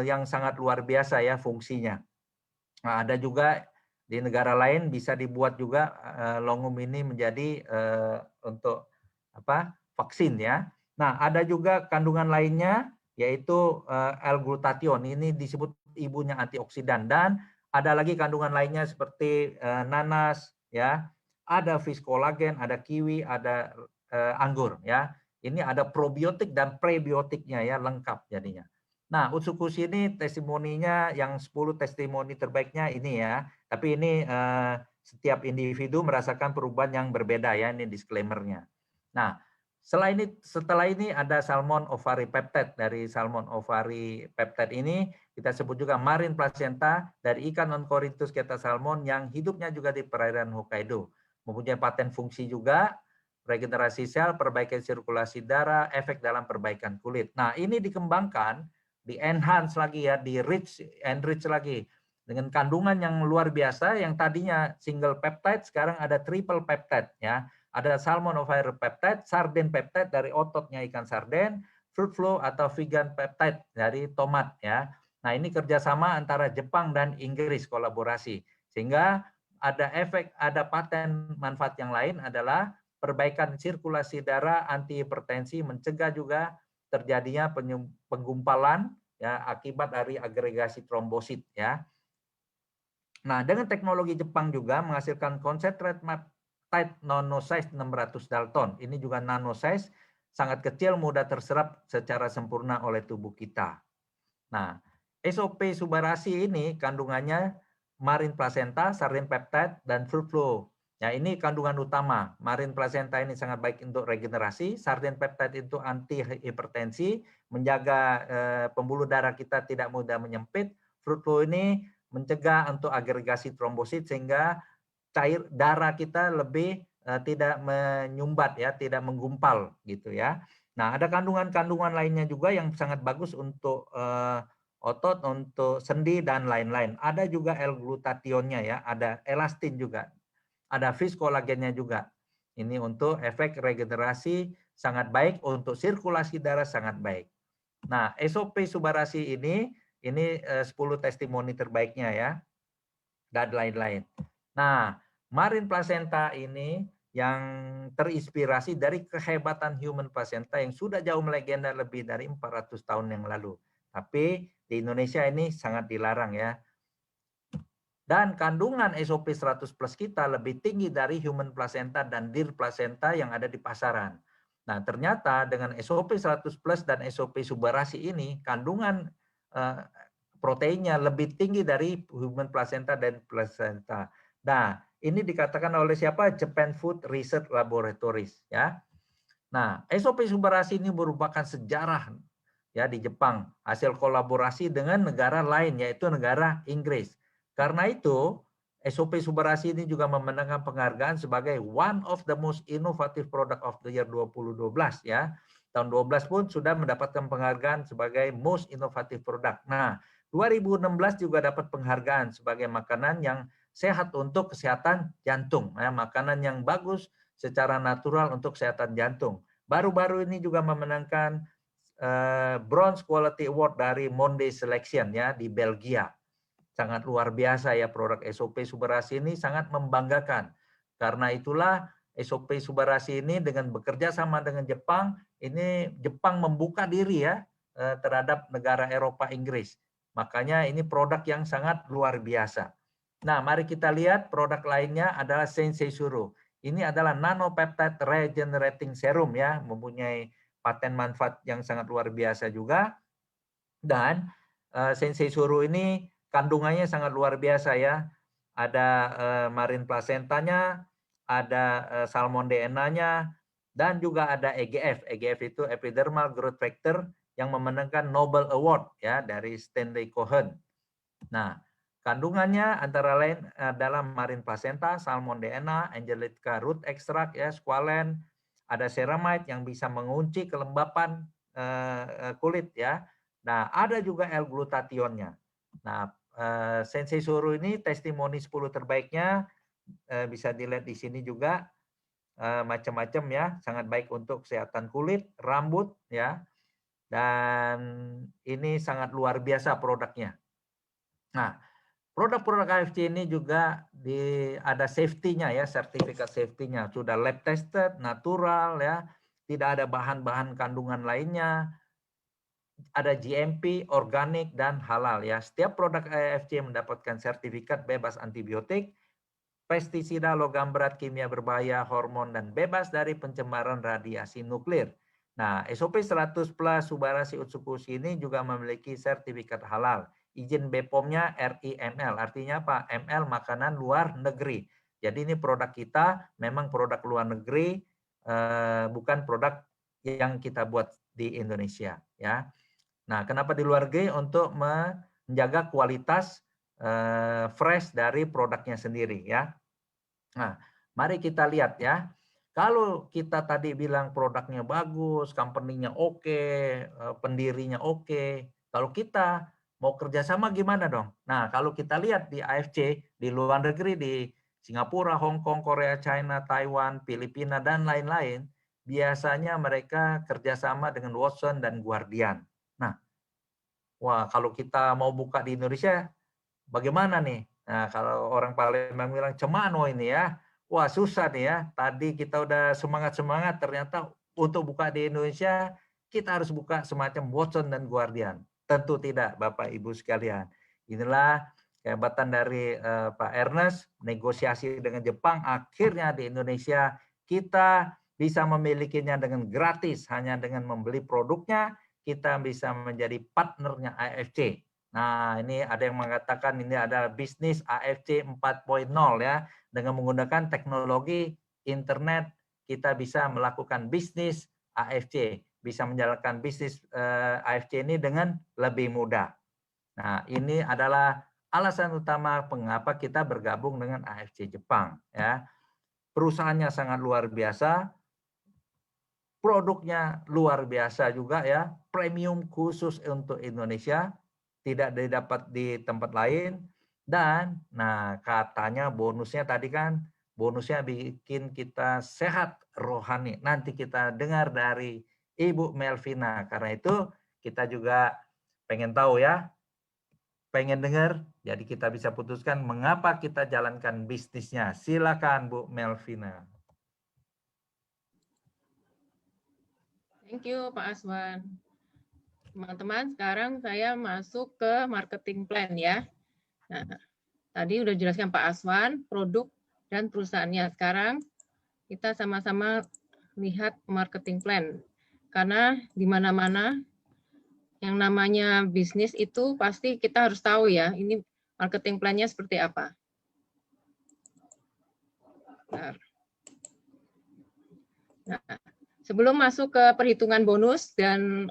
[SPEAKER 2] yang sangat luar biasa ya fungsinya. Nah, ada juga di negara lain bisa dibuat juga longum ini menjadi untuk vaksin ya. Nah, ada juga kandungan lainnya yaitu L-glutathione. Ini disebut ibunya antioksidan, dan ada lagi kandungan lainnya seperti nanas ya. Ada fish collagen, ada kiwi, ada anggur ya. Ini ada probiotik dan prebiotiknya ya, lengkap jadinya. Nah, Utsukushi ini testimoninya yang 10 testimoni terbaiknya ini ya. Tapi ini setiap individu merasakan perubahan yang berbeda ya, ini disclaimer-nya. Nah, setelah ini ada salmon ovary peptide. Dari salmon ovary peptide ini kita sebut juga marine placenta dari ikan Oncorhynchus keta salmon yang hidupnya juga di perairan Hokkaido. Mempunyai paten fungsi juga, regenerasi sel, perbaikan sirkulasi darah, efek dalam perbaikan kulit. Nah, ini dikembangkan, di enhance lagi ya, di enrich lagi dengan kandungan yang luar biasa. Yang tadinya single peptide sekarang ada triple peptide ya. Ada salmon ovary peptide, sarden peptide dari ototnya ikan sarden, fruit flow atau vegan peptide dari tomat ya. Nah, ini kerjasama antara Jepang dan Inggris kolaborasi, sehingga ada efek, ada paten manfaat yang lain adalah perbaikan sirkulasi darah, anti hipertensi, mencegah juga terjadinya penggumpalan ya akibat dari agregasi trombosit ya. Nah, dengan teknologi Jepang juga menghasilkan konsentrat peptide nanosize 600 Dalton. Ini juga nanosize, sangat kecil, mudah terserap secara sempurna oleh tubuh kita. Nah, SOP Subarasi ini kandungannya marine placenta, sarden peptide, dan fruit flow Ya, ini kandungan utama. Marine placenta ini sangat baik untuk regenerasi. Sardine peptide itu anti hipertensi, menjaga pembuluh darah kita tidak mudah menyempit. Fruit flow ini mencegah untuk agregasi trombosit sehingga cair darah kita lebih tidak menyumbat ya, tidak menggumpal gitu ya. Nah, ada kandungan-kandungan lainnya juga yang sangat bagus untuk otot, untuk sendi dan lain-lain. Ada juga L-glutathionnya ya, ada elastin juga. Ada viskolagennya juga. Ini untuk efek regenerasi sangat baik, untuk sirkulasi darah sangat baik. Nah, SOP Subarasi ini 10 testimoni terbaiknya ya, dan lain-lain. Nah, Marine placenta ini yang terinspirasi dari kehebatan human placenta yang sudah jauh melegenda lebih dari 400 tahun yang lalu. Tapi di Indonesia ini sangat dilarang ya. Dan kandungan SOP 100 plus kita lebih tinggi dari human placenta dan deer placenta yang ada di pasaran. Nah, ternyata dengan SOP 100 plus dan SOP Subarasi ini, kandungan proteinnya lebih tinggi dari human placenta dan placenta. Nah, ini dikatakan oleh siapa? Japan Food Research Laboratories ya. Nah, SOP Subarasi ini merupakan sejarah ya di Jepang, hasil kolaborasi dengan negara lain yaitu negara Inggris. Karena itu, SOP Subarasi ini juga memenangkan penghargaan sebagai one of the most innovative product of the year 2012 ya. Tahun 12 pun sudah mendapatkan penghargaan sebagai most innovative product. Nah, 2016 juga dapat penghargaan sebagai makanan yang sehat untuk kesehatan jantung. Ya, makanan yang bagus secara natural untuk kesehatan jantung. Baru-baru ini juga memenangkan Bronze Quality Award dari Monday Selection ya di Belgia. Sangat luar biasa ya produk SOP Subarasi ini, sangat membanggakan. Karena itulah SOP Subarasi ini dengan bekerja sama dengan Jepang, ini Jepang membuka diri ya terhadap negara Eropa, Inggris. Makanya ini produk yang sangat luar biasa. Nah, mari kita lihat produk lainnya adalah Sensei Suru. Ini adalah nanopeptide regenerating serum ya, mempunyai paten manfaat yang sangat luar biasa juga. Dan Sensei Suru ini kandungannya sangat luar biasa ya. Ada marine placentanya, ada salmon DNA-nya, dan juga ada EGF. EGF itu epidermal growth factor yang memenangkan Nobel Award ya dari Stanley Cohen. Nah, kandungannya antara lain adalah marine placenta, salmon DNA, angelica root extract ya, squalene, ada ceramide yang bisa mengunci kelembapan kulit ya. Nah, ada juga L-glutathionnya. Nah, Sensei Suru ini testimoni 10 terbaiknya bisa dilihat di sini juga macam-macam ya, sangat baik untuk kesehatan kulit, rambut ya. Dan ini sangat luar biasa produknya. Nah, produk-produk AFC ini juga ada safety-nya ya, sertifikat safety-nya. Sudah lab tested, natural ya, tidak ada bahan-bahan kandungan lainnya. Ada GMP, organik, dan halal ya. Setiap produk AFC mendapatkan sertifikat bebas antibiotik, pestisida, logam berat, kimia berbahaya, hormon, dan bebas dari pencemaran radiasi nuklir. Nah, SOP 100 plus Subarasi Utsukushi ini juga memiliki sertifikat halal. Izin BPOM-nya RIML, artinya apa? ML makanan luar negeri. Jadi ini produk kita memang produk luar negeri, bukan produk yang kita buat di Indonesia ya. Nah, kenapa di luar negeri? Untuk menjaga kualitas fresh dari produknya sendiri ya. Nah, mari kita lihat ya. Kalau kita tadi bilang produknya bagus, company-nya oke, pendirinya oke. Kalau kita mau kerjasama gimana dong? Nah, kalau kita lihat di AFC, di luar negeri, di Singapura, Hong Kong, Korea, China, Taiwan, Filipina, dan lain-lain, biasanya mereka kerjasama dengan Watson dan Guardian. Nah, wah kalau kita mau buka di Indonesia, bagaimana nih? Nah, kalau orang Palembang bilang cemano ini ya, wah susah nih ya. Tadi kita udah semangat-semangat, ternyata untuk buka di Indonesia, kita harus buka semacam Watson dan Guardian. Tentu tidak, Bapak Ibu sekalian. Inilah kehebatan dari Pak Ernest, negosiasi dengan Jepang, akhirnya di Indonesia kita bisa memilikinya dengan gratis, hanya dengan membeli produknya, kita bisa menjadi partnernya AFC. Nah, ini ada yang mengatakan ini adalah bisnis AFC 4.0 ya. Dengan menggunakan teknologi internet, kita bisa melakukan bisnis AFC, bisa menjalankan bisnis AFC ini dengan lebih mudah. Nah, ini adalah alasan utama mengapa kita bergabung dengan AFC Jepang ya. Perusahaannya sangat luar biasa, produknya luar biasa juga ya, premium khusus untuk Indonesia, tidak didapat di tempat lain. Dan nah katanya bonusnya tadi kan, bonusnya bikin kita sehat rohani. Nanti kita dengar dari Ibu Melvina. Karena itu kita juga pengen tahu ya, pengen dengar, jadi kita bisa putuskan mengapa kita jalankan bisnisnya. Silakan Bu Melvina.
[SPEAKER 3] Thank you Pak Aswan. Teman-teman, sekarang saya masuk ke marketing plan ya. Nah, tadi udah jelaskan Pak Aswan, produk dan perusahaannya. Sekarang kita sama-sama lihat marketing plan. Karena di mana-mana yang namanya bisnis itu pasti kita harus tahu ya, ini marketing plan-nya seperti apa. Nah, sebelum masuk ke perhitungan bonus dan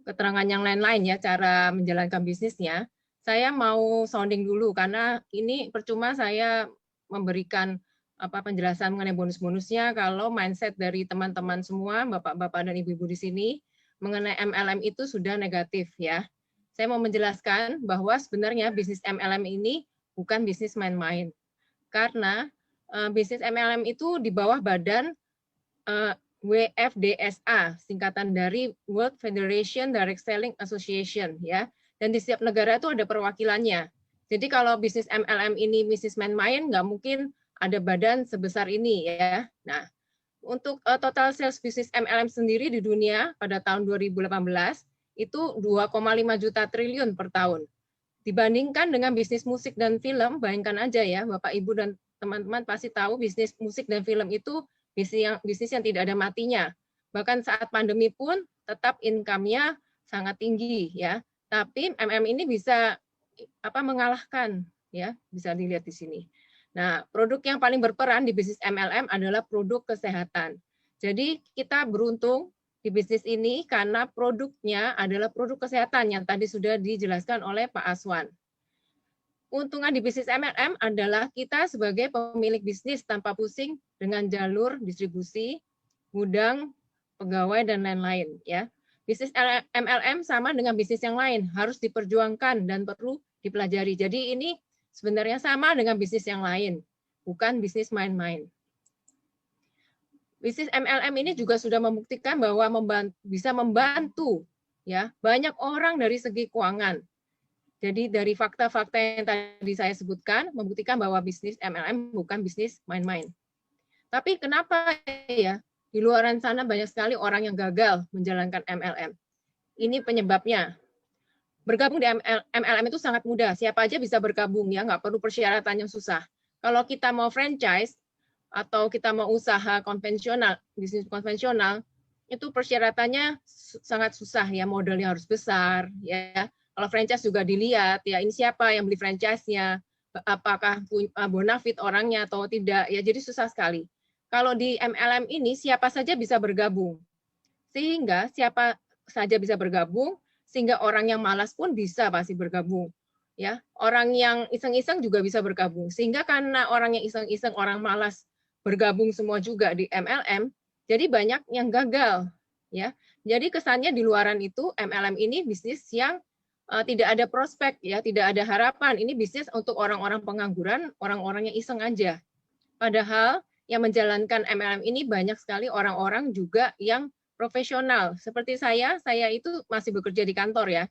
[SPEAKER 3] keterangan yang lain-lain ya, cara menjalankan bisnisnya, saya mau sounding dulu karena ini percuma saya memberikan penjelasan mengenai bonus-bonusnya kalau mindset dari teman-teman semua, bapak-bapak dan ibu-ibu di sini mengenai MLM itu sudah negatif ya. Saya mau menjelaskan bahwa sebenarnya bisnis MLM ini bukan bisnis main-main. Karena bisnis MLM itu di bawah badan WFDSA, singkatan dari World Federation Direct Selling Association ya. Dan di setiap negara itu ada perwakilannya. Jadi kalau bisnis MLM ini bisnis main-main, nggak mungkin ada badan sebesar ini ya. Nah, untuk total sales bisnis MLM sendiri di dunia pada tahun 2018 itu 2,5 juta triliun per tahun. Dibandingkan dengan bisnis musik dan film, bayangkan aja ya, Bapak Ibu dan teman-teman pasti tahu bisnis musik dan film itu bisnis yang tidak ada matinya. Bahkan saat pandemi pun tetap income-nya sangat tinggi ya. Tapi MLM ini bisa mengalahkan ya, bisa dilihat di sini. Nah, produk yang paling berperan di bisnis MLM adalah produk kesehatan. Jadi kita beruntung di bisnis ini karena produknya adalah produk kesehatan yang tadi sudah dijelaskan oleh Pak Aswan. Keuntungan di bisnis MLM adalah kita sebagai pemilik bisnis tanpa pusing dengan jalur distribusi, gudang, pegawai, dan lain-lain. Ya, bisnis MLM sama dengan bisnis yang lain, harus diperjuangkan dan perlu dipelajari. Jadi ini sebenarnya sama dengan bisnis yang lain, bukan bisnis main-main. Bisnis MLM ini juga sudah membuktikan bahwa bisa membantu ya banyak orang dari segi keuangan. Jadi dari fakta-fakta yang tadi saya sebutkan membuktikan bahwa bisnis MLM bukan bisnis main-main. Tapi kenapa ya di luar sana banyak sekali orang yang gagal menjalankan MLM? Ini penyebabnya. Bergabung di MLM itu sangat mudah. Siapa aja bisa bergabung ya, nggak perlu persyaratan yang susah. Kalau kita mau franchise atau kita mau usaha konvensional, bisnis konvensional, itu persyaratannya sangat susah ya, modalnya harus besar ya. Kalau franchise juga dilihat ya, ini siapa yang beli franchise-nya, apakah bonafit orangnya atau tidak ya, jadi susah sekali. Kalau di MLM ini siapa saja bisa bergabung. Sehingga siapa saja bisa bergabung, sehingga orang yang malas pun bisa pasti bergabung. Ya, orang yang iseng-iseng juga bisa bergabung. Sehingga karena orang yang iseng-iseng, orang malas bergabung semua juga di MLM, jadi banyak yang gagal ya. Jadi kesannya di luaran itu MLM ini bisnis yang tidak ada prospek ya, tidak ada harapan. Ini bisnis untuk orang-orang pengangguran, orang-orang yang iseng aja. Padahal yang menjalankan MLM ini banyak sekali orang-orang juga yang profesional. Seperti saya itu masih bekerja di kantor ya.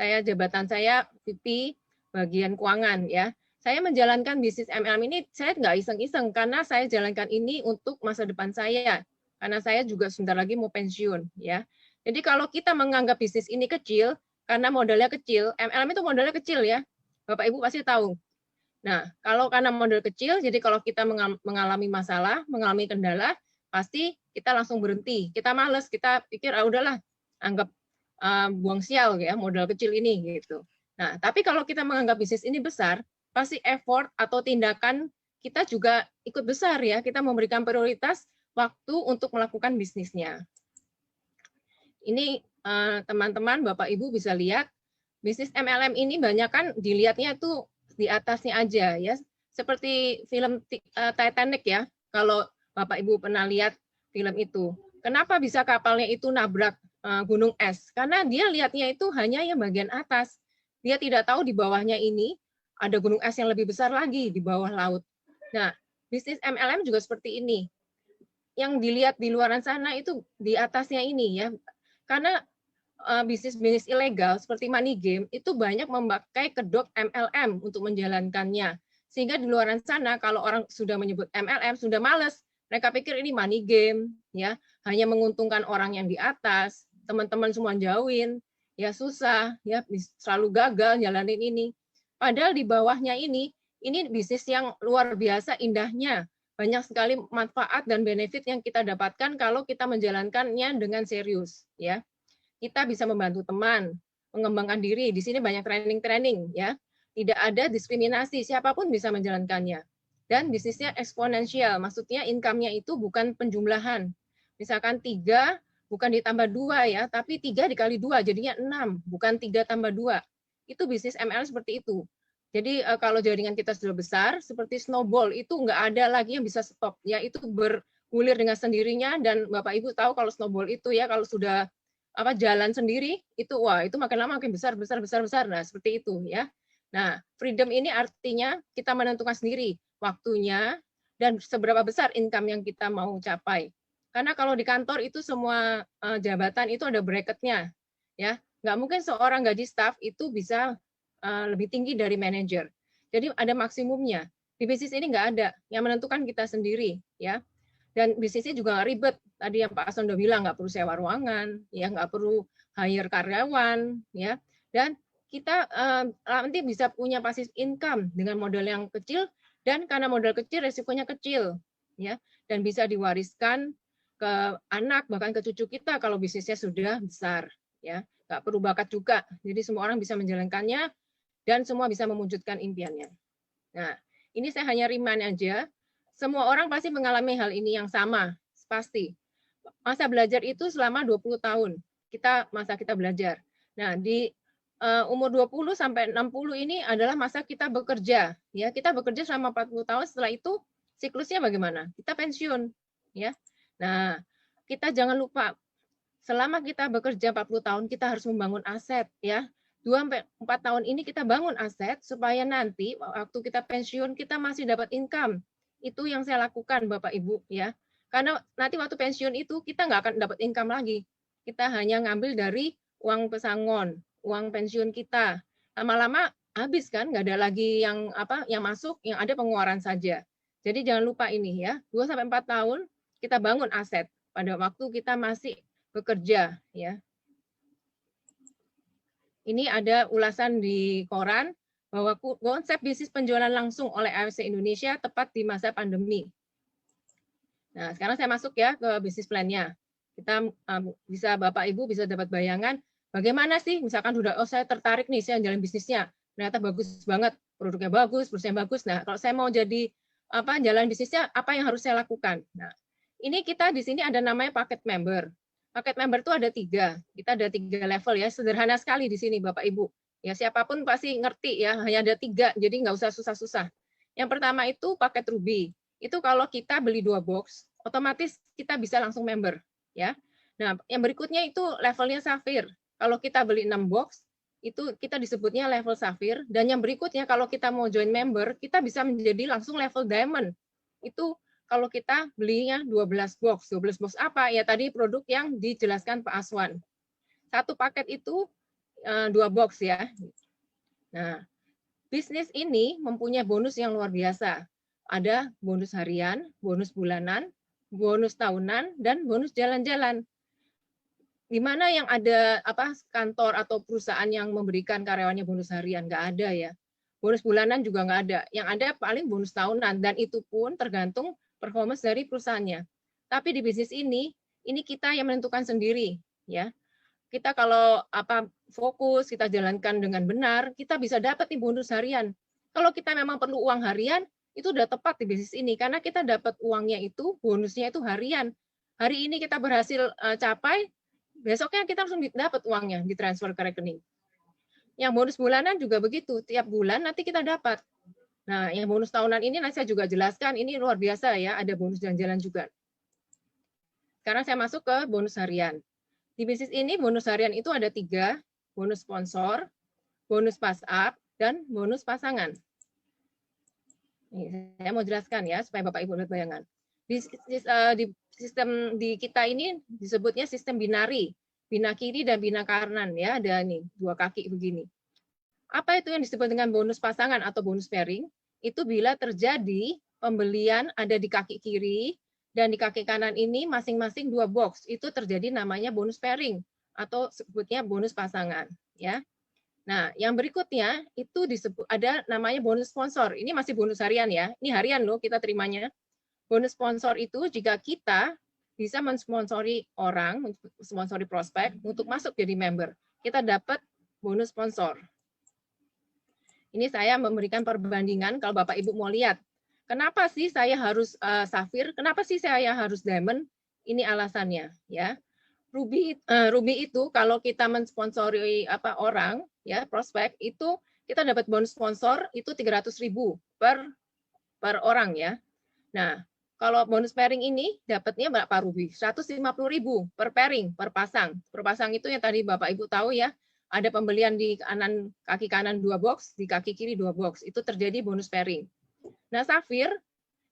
[SPEAKER 3] Jabatan saya VP bagian keuangan ya. Saya menjalankan bisnis MLM ini saya nggak iseng-iseng karena saya jalankan ini untuk masa depan saya. Karena saya juga sebentar lagi mau pensiun ya. Jadi kalau kita menganggap bisnis ini kecil karena modalnya kecil, MLM itu modalnya kecil ya. Bapak Ibu pasti tahu. Nah, kalau karena modal kecil, jadi kalau kita mengalami masalah, mengalami kendala, pasti kita langsung berhenti. Kita males, kita pikir udahlah, anggap buang sial ya modal kecil ini gitu. Nah, tapi kalau kita menganggap bisnis ini besar, pasti effort atau tindakan kita juga ikut besar ya. Kita memberikan prioritas waktu untuk melakukan bisnisnya. Ini teman-teman, Bapak Ibu bisa lihat, bisnis MLM ini banyak kan dilihatnya tuh di atasnya aja ya. Seperti film Titanic ya, kalau Bapak Ibu pernah lihat film itu. Kenapa bisa kapalnya itu nabrak gunung es? Karena dia lihatnya itu hanya yang bagian atas. Dia tidak tahu di bawahnya ini ada gunung es yang lebih besar lagi di bawah laut. Nah, bisnis MLM juga seperti ini. Yang dilihat di luaran sana itu di atasnya ini ya. Karena bisnis-bisnis ilegal seperti money game itu banyak memakai kedok MLM untuk menjalankannya. Sehingga di luaran sana kalau orang sudah menyebut MLM sudah males. Mereka pikir ini money game ya, hanya menguntungkan orang yang di atas, teman-teman semua jauhin. Ya susah, ya selalu gagal jalanin ini. Padahal di bawahnya ini bisnis yang luar biasa indahnya. Banyak sekali manfaat dan benefit yang kita dapatkan kalau kita menjalankannya dengan serius. Ya, kita bisa membantu teman, mengembangkan diri. Di sini banyak training-training. Ya, tidak ada diskriminasi, siapapun bisa menjalankannya. Dan bisnisnya eksponensial, maksudnya income-nya itu bukan penjumlahan. Misalkan 3 bukan ditambah 2 ya, tapi 3 dikali 2 jadinya 6, bukan 3 tambah 2. Itu bisnis MLM seperti itu. Jadi kalau jaringan kita sudah besar, seperti snowball, itu nggak ada lagi yang bisa stop. Ya, itu bergulir dengan sendirinya, dan Bapak Ibu tahu kalau snowball itu ya, kalau sudah jalan sendiri, itu wah itu makin lama makin besar. Nah, seperti itu ya. Nah, freedom ini artinya kita menentukan sendiri waktunya dan seberapa besar income yang kita mau capai. Karena kalau di kantor itu semua jabatan itu ada bracketnya, ya. Nggak mungkin seorang gaji staff itu bisa lebih tinggi dari manajer. Jadi ada maksimumnya. Di bisnis ini nggak ada, yang menentukan kita sendiri, ya. Dan bisnisnya juga nggak ribet. Tadi yang Pak Ason udah bilang nggak perlu sewa ruangan, ya nggak perlu hire karyawan, ya. Dan kita nanti bisa punya passive income dengan modal yang kecil, dan karena modal kecil resikonya kecil, ya, dan bisa diwariskan ke anak bahkan ke cucu kita kalau bisnisnya sudah besar, ya, nggak perlu bakat juga, jadi semua orang bisa menjalankannya dan semua bisa mewujudkan impiannya. Nah, ini saya hanya remind aja, semua orang pasti mengalami hal ini yang sama, pasti. Masa belajar itu selama 20 tahun, masa kita belajar. Nah, di umur 20 sampai 60 ini adalah masa kita bekerja, ya. Kita bekerja selama 40 tahun, setelah itu siklusnya bagaimana? Kita pensiun, ya. Nah, kita jangan lupa selama kita bekerja 40 tahun kita harus membangun aset, ya. 2-4 tahun ini kita bangun aset supaya nanti waktu kita pensiun kita masih dapat income. Itu yang saya lakukan Bapak Ibu, ya. Karena nanti waktu pensiun itu kita nggak akan dapat income lagi. Kita hanya ngambil dari uang pesangon, uang pensiun kita. Lama-lama habis kan, nggak ada lagi yang masuk, yang ada pengeluaran saja. Jadi jangan lupa ini ya, 2-4 tahun kita bangun aset pada waktu kita masih bekerja, ya. Ini ada ulasan di koran bahwa konsep bisnis penjualan langsung oleh AFC Indonesia tepat di masa pandemi. Nah, sekarang saya masuk ya ke bisnis plan-nya. Kita bisa Bapak Ibu bisa dapat bayangan bagaimana sih misalkan sudah saya tertarik nih saya jalan bisnisnya. Ternyata bagus banget, produknya bagus, perusahaan bagus. Nah, kalau saya mau jadi jalan bisnisnya apa yang harus saya lakukan? Nah, ini kita di sini ada namanya paket member. Paket member itu ada 3. Kita ada 3 level ya. Sederhana sekali di sini Bapak Ibu. Ya siapapun pasti ngerti ya. Hanya ada 3. Jadi nggak usah susah-susah. Yang pertama itu paket Ruby. Itu kalau kita beli 2 box, otomatis kita bisa langsung member. Ya. Nah, yang berikutnya itu levelnya Sapphire. Kalau kita beli 6 box, itu kita disebutnya level Sapphire. Dan yang berikutnya kalau kita mau join member, kita bisa menjadi langsung level Diamond. Itu kalau kita belinya 12 box. 12 box apa? Ya tadi produk yang dijelaskan Pak Aswan. Satu paket itu 2 box ya. Nah, bisnis ini mempunyai bonus yang luar biasa. Ada bonus harian, bonus bulanan, bonus tahunan, dan bonus jalan-jalan. Di mana yang ada kantor atau perusahaan yang memberikan karyawannya bonus harian? Nggak ada ya. Bonus bulanan juga nggak ada. Yang ada paling bonus tahunan, dan itu pun tergantung performance dari perusahaannya. Tapi di bisnis ini kita yang menentukan sendiri, ya. kita kalau fokus, kita jalankan dengan benar, kita bisa dapat nih bonus harian. Kalau kita memang perlu uang harian, itu udah tepat di bisnis ini karena kita dapat uangnya itu, bonusnya itu harian. Hari ini kita berhasil capai, besoknya kita langsung dapat uangnya ditransfer ke rekening. Yang bonus bulanan juga begitu, tiap bulan nanti kita dapat. Nah, yang bonus tahunan ini nanti saya juga jelaskan, ini luar biasa ya, ada bonus jalan-jalan juga. Sekarang saya masuk ke bonus harian. Di bisnis ini bonus harian itu ada 3, bonus sponsor, bonus pass up, dan bonus pasangan. Ini, saya mau jelaskan ya, supaya Bapak Ibu lihat bayangan. Di sistem di kita ini disebutnya sistem binari, bina kiri dan bina kanan ya, ada nih 2 kaki begini. Apa itu yang disebut dengan bonus pasangan atau bonus pairing? Itu bila terjadi pembelian ada di kaki kiri, dan di kaki kanan ini masing-masing 2 box, itu terjadi namanya bonus pairing atau sebutnya bonus pasangan ya. Nah, yang berikutnya itu disebut ada namanya bonus sponsor. Ini masih bonus harian ya. Ini harian loh kita terimanya. Bonus sponsor itu jika kita bisa mensponsori orang, sponsori prospek untuk masuk jadi member. Kita dapat bonus sponsor. Ini saya memberikan perbandingan kalau Bapak Ibu mau lihat. Kenapa sih saya harus safir? Kenapa sih saya harus diamond? Ini alasannya, ya. Ruby itu kalau kita mensponsori orang, ya prospek itu kita dapat bonus sponsor itu 300.000 per orang ya. Nah, kalau bonus pairing ini dapatnya berapa Ruby? 150.000 per pairing, per pasang. Per pasang itu yang tadi Bapak Ibu tahu ya. Ada pembelian di kaki kanan 2 box, di kaki kiri 2 box. Itu terjadi bonus pairing. Nah, Safir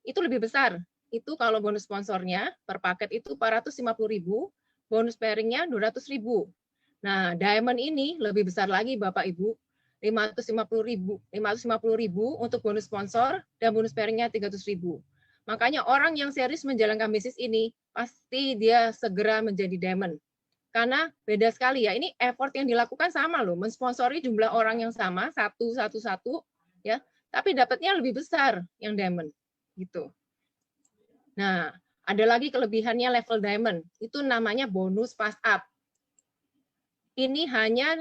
[SPEAKER 3] itu lebih besar. Itu kalau bonus sponsornya per paket itu 450.000, bonus pairingnya 200.000. Nah, Diamond ini lebih besar lagi Bapak Ibu, 550.000 untuk bonus sponsor dan bonus pairingnya 300.000. Makanya orang yang serius menjalankan bisnis ini pasti dia segera menjadi Diamond. Karena beda sekali ya, ini effort yang dilakukan sama loh, mensponsori jumlah orang yang sama, satu ya. Tapi dapatnya lebih besar yang diamond gitu. Nah, ada lagi kelebihannya level diamond, itu namanya bonus pass up. Ini hanya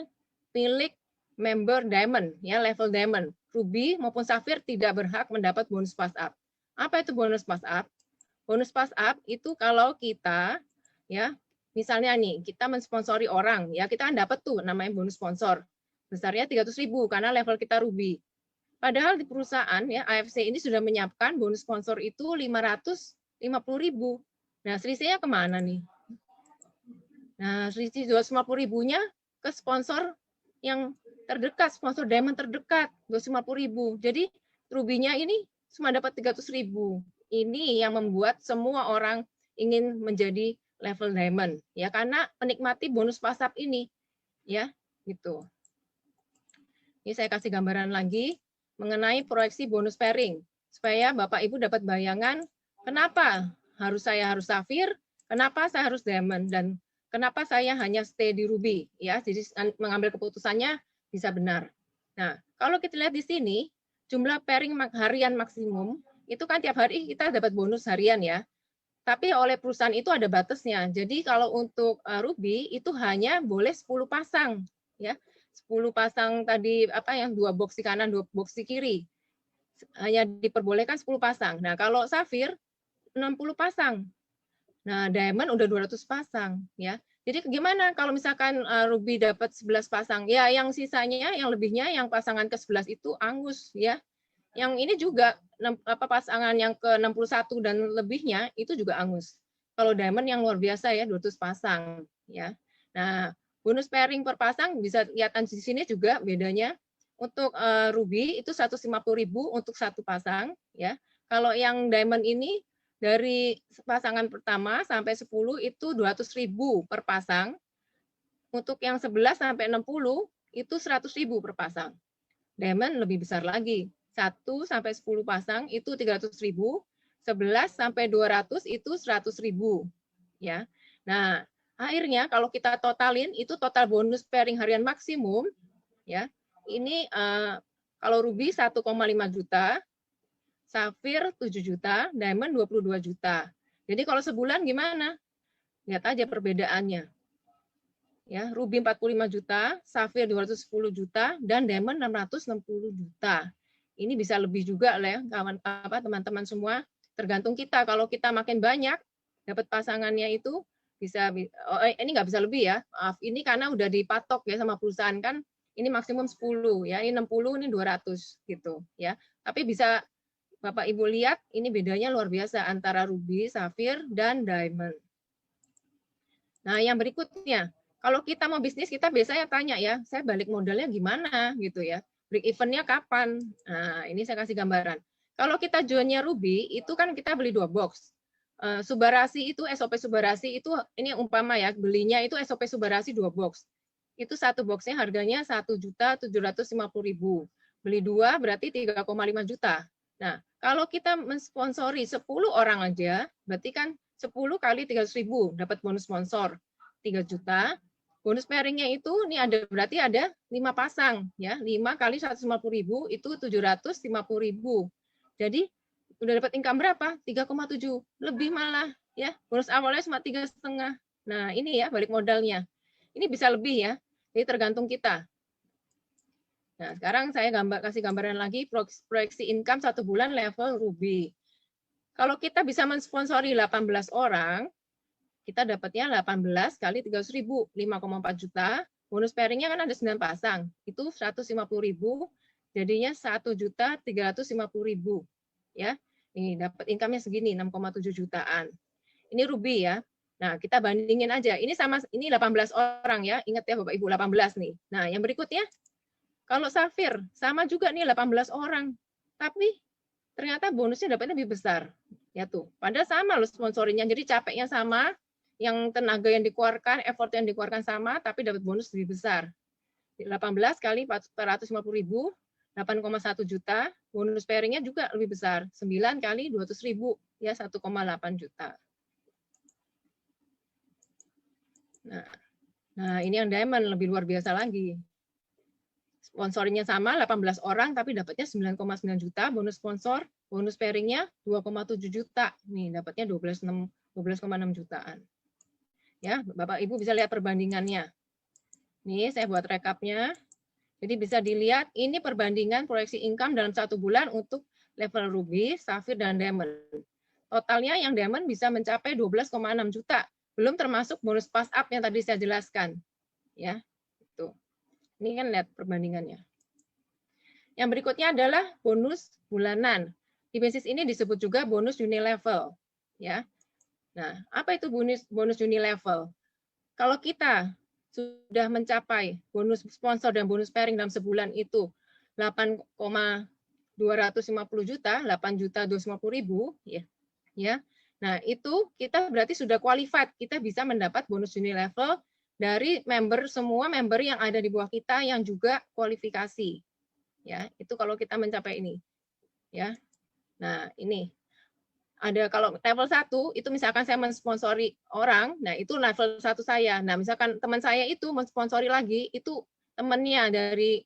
[SPEAKER 3] milik member diamond ya, level diamond. Ruby maupun Safir tidak berhak mendapat bonus pass up. Apa itu bonus pass up? Bonus pass up itu kalau kita ya, misalnya nih, kita mensponsori orang ya, kita kan dapat tuh namanya bonus sponsor. Besarnya 300.000 karena level kita Ruby. Padahal di perusahaan ya AFC ini sudah menyiapkan bonus sponsor itu 550.000. Nah, selisihnya kemana nih? Nah, selisih 250.000-nya ke sponsor yang terdekat, sponsor diamond terdekat 250.000. Jadi Ruby-nya ini cuma dapat 300.000. Ini yang membuat semua orang ingin menjadi level diamond ya, karena menikmati bonus pass up ini ya, gitu. Ini saya kasih gambaran lagi mengenai proyeksi bonus pairing supaya Bapak Ibu dapat bayangan kenapa saya harus Safir, kenapa saya harus Diamond, dan kenapa saya hanya stay di Ruby ya. Jadi mengambil keputusannya bisa benar. Nah, kalau kita lihat di sini jumlah pairing harian maksimum itu kan tiap hari kita dapat bonus harian ya. Tapi oleh perusahaan itu ada batasnya. Jadi kalau untuk Ruby itu hanya boleh 10 pasang ya. 10 pasang tadi yang 2 box di kanan, 2 box di kiri. Hanya diperbolehkan 10 pasang. Nah, kalau Safir 60 pasang. Nah, Diamond udah 200 pasang ya. Jadi gimana kalau misalkan Ruby dapat 11 pasang? Ya, yang sisanya, yang lebihnya yang pasangan ke-11 itu angus ya. Yang ini juga pasangan yang ke-61 dan lebihnya itu juga angus. Kalau Diamond yang luar biasa ya, 200 pasang ya. Nah, bonus pairing per pasang bisa kelihatan di sini juga bedanya. Untuk Ruby itu 150.000 untuk satu pasang ya. Kalau yang Diamond ini dari pasangan pertama sampai 10 itu 200.000 per pasang. Untuk yang 11 sampai 60 itu 100.000 per pasang. Diamond lebih besar lagi. 1 sampai 10 pasang itu 300.000, 11 sampai 200 itu 100.000 ya. Nah, akhirnya kalau kita totalin itu total bonus pairing harian maksimum ya. Ini kalau Ruby 1,5 juta, Safir 7 juta, Diamond 22 juta. Jadi kalau sebulan gimana? Lihat aja perbedaannya. Ya, ruby 45 juta, safir 210 juta, dan diamond 660 juta. Ini bisa lebih juga lah ya, teman-teman semua. Tergantung kita. Kalau kita makin banyak dapat pasangannya itu bisa ini nggak bisa lebih ya. Maaf, ini karena udah dipatok ya sama perusahaan kan. Ini maksimum 10 ya. Ini 60, ini 200 gitu ya. Tapi bisa Bapak Ibu lihat ini bedanya luar biasa antara ruby, safir, dan diamond. Nah, yang berikutnya, kalau kita mau bisnis, kita biasanya tanya ya, saya balik modalnya gimana gitu ya. Break event-nya kapan? Nah, ini saya kasih gambaran. Kalau kita jualnya ruby, itu kan kita beli 2 box. Subarasi itu, SOP Subarasi itu, ini umpama ya, belinya itu SOP Subarasi 2 box. Itu satu boxnya harganya 1.750.000. Beli 2 berarti 3,5 juta. Nah, kalau kita mensponsori 10 orang aja, berarti kan 10 kali 300.000 dapat bonus sponsor 3 juta. Bonus pairingnya itu ini ada berarti ada 5 pasang ya. 5 kali 150.000 itu 750.000. Jadi udah dapat income berapa? 3,7. Lebih malah ya. Bonus awalnya cuma 3,5. Nah, ini ya balik modalnya. Ini bisa lebih ya. Jadi tergantung kita. Nah, sekarang saya kasih gambaran lagi proyeksi income 1 bulan level ruby. Kalau kita bisa mensponsori 18 orang, kita dapatnya 18 kali 300.000, 5,4 juta. Bonus pairingnya kan ada 9 pasang, itu 150.000, jadinya 1.350.000. Ya, ini dapat income-nya segini, 6,7 jutaan. Ini ruby ya. Nah, kita bandingin aja. Ini sama, ini 18 orang ya. Ingat ya Bapak Ibu, 18 nih. Nah, yang berikutnya, kalau safir, sama juga nih 18 orang. Tapi ternyata bonusnya dapatnya lebih besar. Ya tuh, padahal sama loh sponsoringnya. Jadi capeknya sama, yang tenaga yang dikeluarkan, effort yang dikeluarkan sama, tapi dapat bonus lebih besar. 18 kali 450.000, 8,1 juta. Bonus pairingnya juga lebih besar, 9 kali 200.000, ya 1,8 juta. Nah, ini yang diamond lebih luar biasa lagi. Sponsornya sama 18 orang tapi dapatnya 9,9 juta bonus sponsor, bonus pairingnya 2,7 juta. Nih dapatnya 12,6 jutaan. Ya, Bapak Ibu bisa lihat perbandingannya. Nih saya buat rekapnya. Jadi bisa dilihat ini perbandingan proyeksi income dalam 1 bulan untuk level ruby, safir dan diamond. Totalnya yang diamond bisa mencapai 12,6 juta. Belum termasuk bonus pass up yang tadi saya jelaskan. Ya. Itu. Ini kan lihat perbandingannya. Yang berikutnya adalah bonus bulanan. Di bisnis ini disebut juga bonus unilevel. Ya. Nah, apa itu bonus unilevel? Kalau kita sudah mencapai bonus sponsor dan bonus pairing dalam sebulan itu 8,250 juta, 8.250.000 ya. Ya. Nah, itu kita berarti sudah qualified, kita bisa mendapat bonus unilevel dari semua member yang ada di bawah kita yang juga kualifikasi. Ya, itu kalau kita mencapai ini. Ya. Nah, ini ada kalau level 1 itu misalkan saya mensponsori orang, nah itu level 1 saya. Nah, misalkan teman saya itu mensponsori lagi, itu temannya dari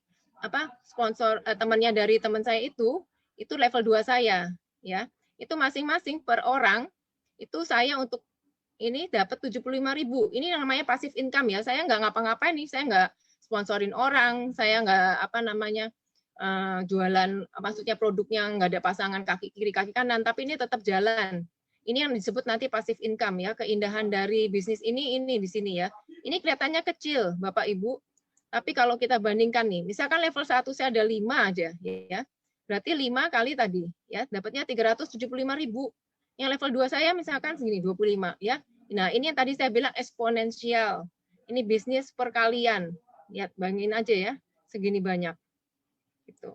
[SPEAKER 3] temannya dari teman saya itu level 2 saya, ya. Itu masing-masing per orang itu saya untuk ini dapat 75.000. Ini yang namanya passive income ya. Saya nggak ngapa-ngapain nih, saya nggak sponsorin orang, saya nggak jualan, maksudnya produknya nggak ada pasangan kaki kiri kaki kanan, tapi ini tetap jalan. Ini yang disebut nanti passive income ya. Keindahan dari bisnis ini di sini ya. Ini kelihatannya kecil Bapak Ibu, tapi kalau kita bandingkan nih, misalkan level 1 saya ada 5 aja ya. Berarti 5 kali tadi ya, dapatnya 375.000. Yang level 2 saya misalkan segini 25 ya. Nah, ini yang tadi saya bilang eksponensial. Ini bisnis perkalian. Lihat, bandingin aja ya, segini banyak. Gitu.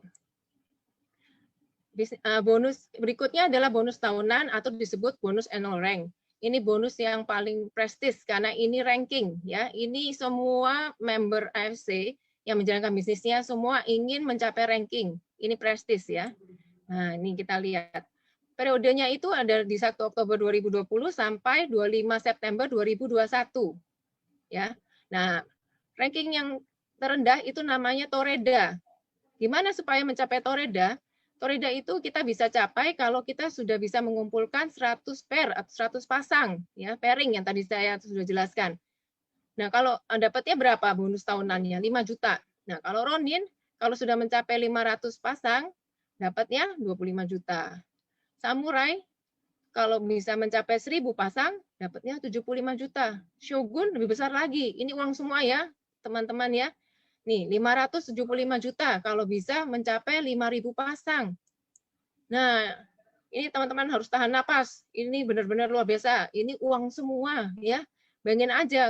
[SPEAKER 3] Bonus berikutnya adalah bonus tahunan atau disebut bonus annual rank. Ini bonus yang paling prestis karena ini ranking ya. Ini semua member AFC yang menjalankan bisnisnya semua ingin mencapai ranking. Ini prestis ya. Nah, ini kita lihat. Periodenya itu ada di 1 Oktober 2020 sampai 25 September 2021. Ya. Nah, ranking yang terendah itu namanya Toreda. Gimana supaya mencapai Toreda? Toreda itu kita bisa capai kalau kita sudah bisa mengumpulkan 100 pair atau 100 pasang ya, pairing yang tadi saya sudah jelaskan. Nah, kalau dapatnya berapa bonus tahunannya? 5 juta. Nah, kalau Ronin, kalau sudah mencapai 500 pasang, dapatnya 25 juta. Samurai, kalau bisa mencapai 1000 pasang, dapatnya 75 juta. Shogun lebih besar lagi. Ini uang semua ya, teman-teman ya. Nih, 575 juta kalau bisa mencapai 5.000 pasang. Nah, ini teman-teman harus tahan napas. Ini benar-benar luar biasa. Ini uang semua ya. Bayangin aja,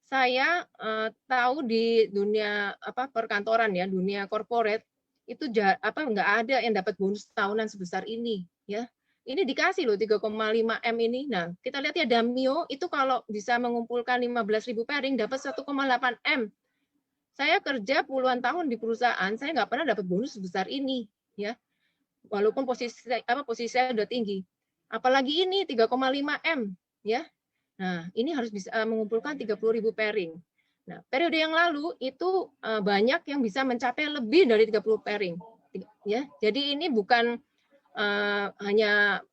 [SPEAKER 3] saya tahu di dunia perkantoran ya, dunia corporate itu nggak ada yang dapat bonus tahunan sebesar ini ya. Ini dikasih loh 3,5 M ini. Nah, kita lihat ya Damio itu kalau bisa mengumpulkan 15.000 pairing dapat 1,8 M. Saya kerja puluhan tahun di perusahaan, saya nggak pernah dapat bonus sebesar ini ya. Walaupun posisi saya udah tinggi. Apalagi ini 3,5 M ya. Nah, ini harus bisa mengumpulkan 30.000 pairing. Nah, periode yang lalu itu banyak yang bisa mencapai lebih dari 30 pairing. Ya, jadi ini bukan hanya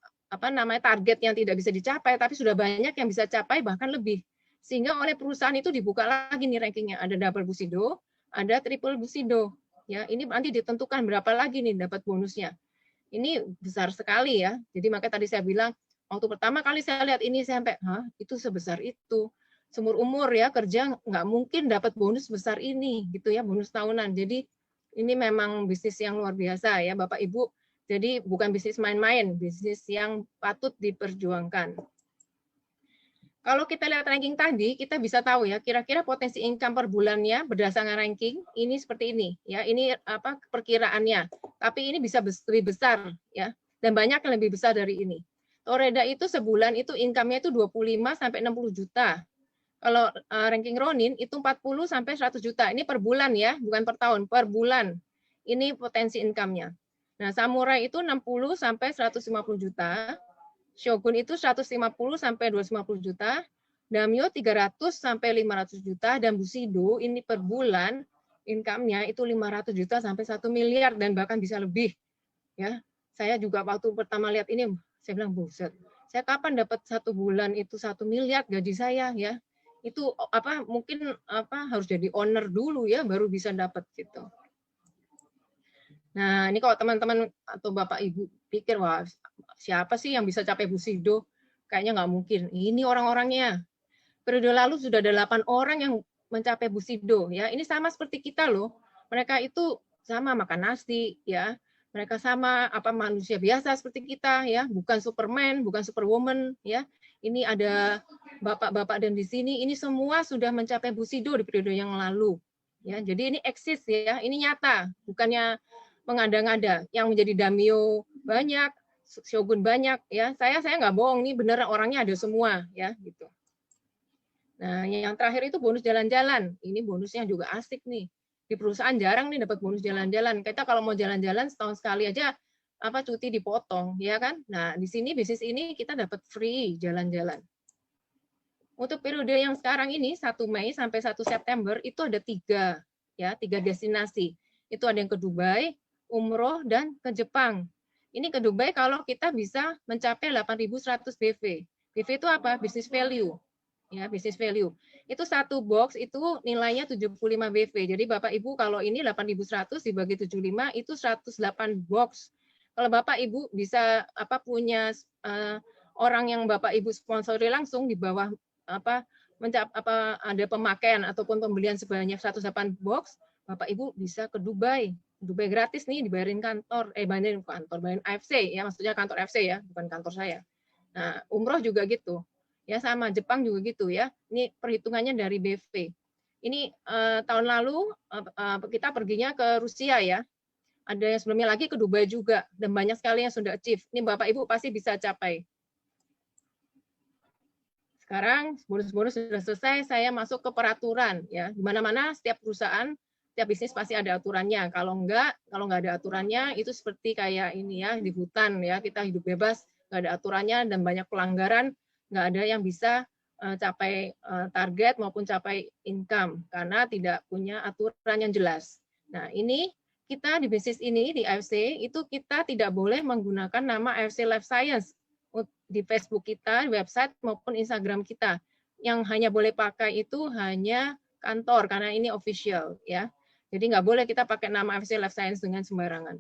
[SPEAKER 3] target yang tidak bisa dicapai, tapi sudah banyak yang bisa capai bahkan lebih. Sehingga oleh perusahaan itu dibuka lagi nih rankingnya. Ada double Bushido, ada triple Bushido. Ya, ini nanti ditentukan berapa lagi nih dapat bonusnya. Ini besar sekali ya. Jadi makanya tadi saya bilang waktu pertama kali saya lihat ini saya sampai, itu sebesar itu. Seumur umur ya kerja nggak mungkin dapat bonus sebesar ini gitu ya, bonus tahunan. Jadi ini memang bisnis yang luar biasa ya Bapak Ibu. Jadi bukan bisnis main-main, bisnis yang patut diperjuangkan. Kalau kita lihat ranking tadi, kita bisa tahu ya kira-kira potensi income per bulannya berdasarkan ranking ini seperti ini ya. Ini perkiraannya. Tapi ini bisa lebih besar ya, dan banyak yang lebih besar dari ini. Toreda itu sebulan itu income-nya itu 25 sampai 60 juta. Kalau ranking Ronin itu 40 sampai 100 juta. Ini per bulan ya, bukan per tahun, per bulan. Ini potensi income-nya. Nah, Samurai itu 60 sampai 150 juta. Shogun itu 150 sampai 250 juta. Damyo 300 sampai 500 juta dan Bushido ini per bulan income-nya itu 500 juta sampai 1 miliar dan bahkan bisa lebih. Ya. Saya juga waktu pertama lihat ini saya bilang buset. Saya kapan dapat 1 bulan itu 1 miliar gaji saya ya. Itu mungkin harus jadi owner dulu ya baru bisa dapat gitu. Nah, ini kalau teman-teman atau Bapak Ibu pikir, wah siapa sih yang bisa capai Bushido? Kayaknya nggak mungkin. Ini orang-orangnya. Periode lalu sudah ada 8 orang yang mencapai Bushido. Ya, ini sama seperti kita loh. Mereka itu sama makan nasi, ya. Mereka sama manusia biasa seperti kita, ya. Bukan Superman, bukan Superwoman, ya. Ini ada bapak-bapak dan di sini, ini semua sudah mencapai Bushido di periode yang lalu. Ya, jadi ini eksis ya, ini nyata, bukannya mengada-ngada. Yang menjadi Damio banyak, Shogun banyak ya. Saya nggak bohong nih, bener orangnya ada semua ya gitu. Nah, yang terakhir itu bonus jalan-jalan. Ini bonusnya juga asik nih. Di perusahaan jarang nih dapat bonus jalan-jalan. Kita kalau mau jalan-jalan setahun sekali aja cuti dipotong, ya kan? Nah, di sini bisnis ini kita dapat free jalan-jalan. Untuk periode yang sekarang ini 1 Mei sampai 1 September itu ada 3 destinasi. Itu ada yang ke Dubai, umroh dan ke Jepang. Ini ke Dubai kalau kita bisa mencapai 8.100 BV. BV itu apa? Business value. Ya, business value. Itu satu box itu nilainya 75 BV. Jadi Bapak Ibu kalau ini 8.100 dibagi 75 itu 108 box. Kalau Bapak Ibu bisa punya orang yang Bapak Ibu sponsori langsung di bawah ada pemakaian ataupun pembelian sebanyak 108 box, Bapak Ibu bisa ke Dubai. Dubai gratis nih, dibayarin bayarin AFC ya, maksudnya kantor AFC ya, bukan kantor saya. Nah, umroh juga gitu. Ya sama, Jepang juga gitu ya. Ini perhitungannya dari BV. Ini tahun lalu kita perginya ke Rusia ya. Ada yang sebelumnya lagi ke Dubai juga dan banyak sekali yang sudah achieve. Ini Bapak Ibu pasti bisa capai. Sekarang bonus-bonus sudah selesai, saya masuk ke peraturan ya. Di mana-mana setiap perusahaan, setiap bisnis pasti ada aturannya. Kalau nggak ada aturannya itu seperti kayak ini ya di hutan ya, kita hidup bebas, nggak ada aturannya dan banyak pelanggaran, nggak ada yang bisa capai target maupun capai income karena tidak punya aturan yang jelas. Nah, ini kita di bisnis ini di AFC itu kita tidak boleh menggunakan nama AFC Life Science di Facebook kita, website maupun Instagram kita. yang hanya boleh pakai itu hanya kantor karena ini official ya. Jadi nggak boleh kita pakai nama AFC Life Science dengan sembarangan.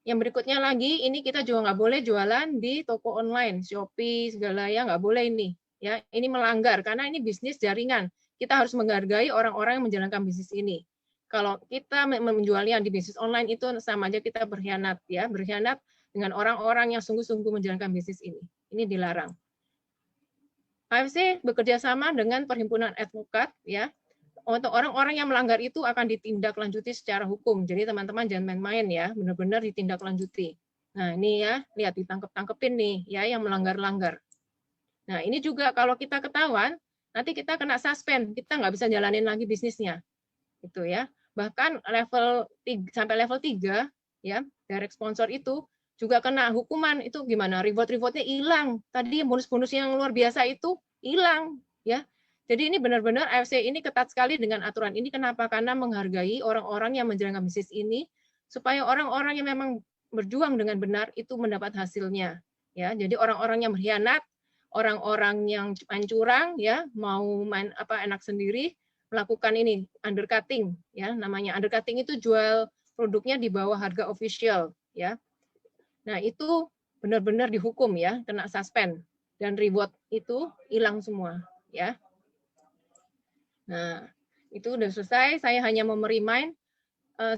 [SPEAKER 3] Yang berikutnya lagi, ini kita juga nggak boleh jualan di toko online, Shopee, segala ya, nggak boleh ini. Ya, ini melanggar, karena ini bisnis jaringan. Kita harus menghargai orang-orang yang menjalankan bisnis ini. Kalau kita menjualnya di bisnis online, itu sama aja kita berkhianat. Ya, berkhianat dengan orang-orang yang sungguh-sungguh menjalankan bisnis ini. Ini dilarang. AFC bekerja sama dengan Perhimpunan Advokat, ya, untuk orang-orang yang melanggar itu akan ditindaklanjuti secara hukum. Jadi teman-teman jangan main-main ya, benar-benar ditindaklanjuti. Nah ini ya, lihat ditangkep-tangkepin nih ya yang melanggar-langgar. Nah ini juga kalau kita ketahuan, nanti kita kena suspend, kita nggak bisa jalanin lagi bisnisnya. Gitu ya. Bahkan level 3, sampai level 3 ya, direct sponsor itu juga kena hukuman. Itu gimana? Reward-rewardnya hilang. Tadi bonus-bonus yang luar biasa itu hilang ya. Jadi ini benar-benar AFC ini ketat sekali dengan aturan ini. Kenapa? Karena menghargai orang-orang yang menjalankan bisnis ini, supaya orang-orang yang memang berjuang dengan benar itu mendapat hasilnya. Ya, jadi orang-orang yang berkhianat, orang-orang yang main curang, ya mau main enak sendiri, melakukan ini undercutting, ya namanya undercutting itu jual produknya di bawah harga official, ya. Nah itu benar-benar dihukum ya, kena suspend dan reward itu hilang semua, ya. Nah, itu udah selesai. Saya hanya mau remind,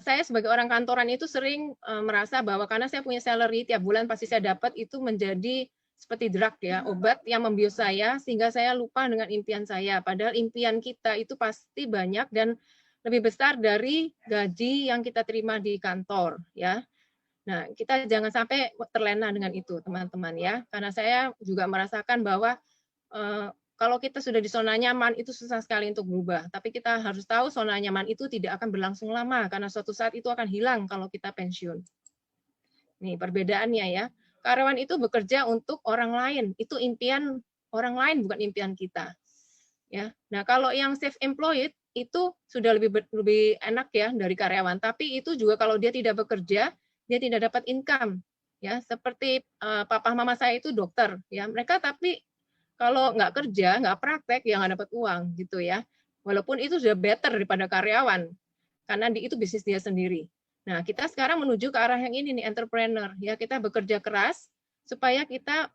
[SPEAKER 3] saya sebagai orang kantoran itu sering merasa bahwa karena saya punya salary tiap bulan pasti saya dapat, itu menjadi seperti drug ya, obat yang membius saya sehingga saya lupa dengan impian saya. Padahal impian kita itu pasti banyak dan lebih besar dari gaji yang kita terima di kantor ya. Nah, kita jangan sampai terlena dengan itu, teman-teman ya. Karena saya juga merasakan bahwa kalau kita sudah di zona nyaman, itu susah sekali untuk berubah. Tapi kita harus tahu zona nyaman itu tidak akan berlangsung lama, karena suatu saat itu akan hilang kalau kita pensiun. Nih, perbedaannya ya. Karyawan itu bekerja untuk orang lain. Itu impian orang lain, bukan impian kita. Ya. Nah, kalau yang self-employed, itu sudah lebih enak ya dari karyawan. Tapi itu juga kalau dia tidak bekerja, dia tidak dapat income. Ya, seperti papa mama saya itu dokter. Ya, mereka tapi kalau nggak kerja, nggak praktek, ya nggak dapat uang gitu ya. Walaupun itu sudah better daripada karyawan, karena itu bisnis dia sendiri. Nah, kita sekarang menuju ke arah yang ini nih, entrepreneur. Ya, kita bekerja keras supaya kita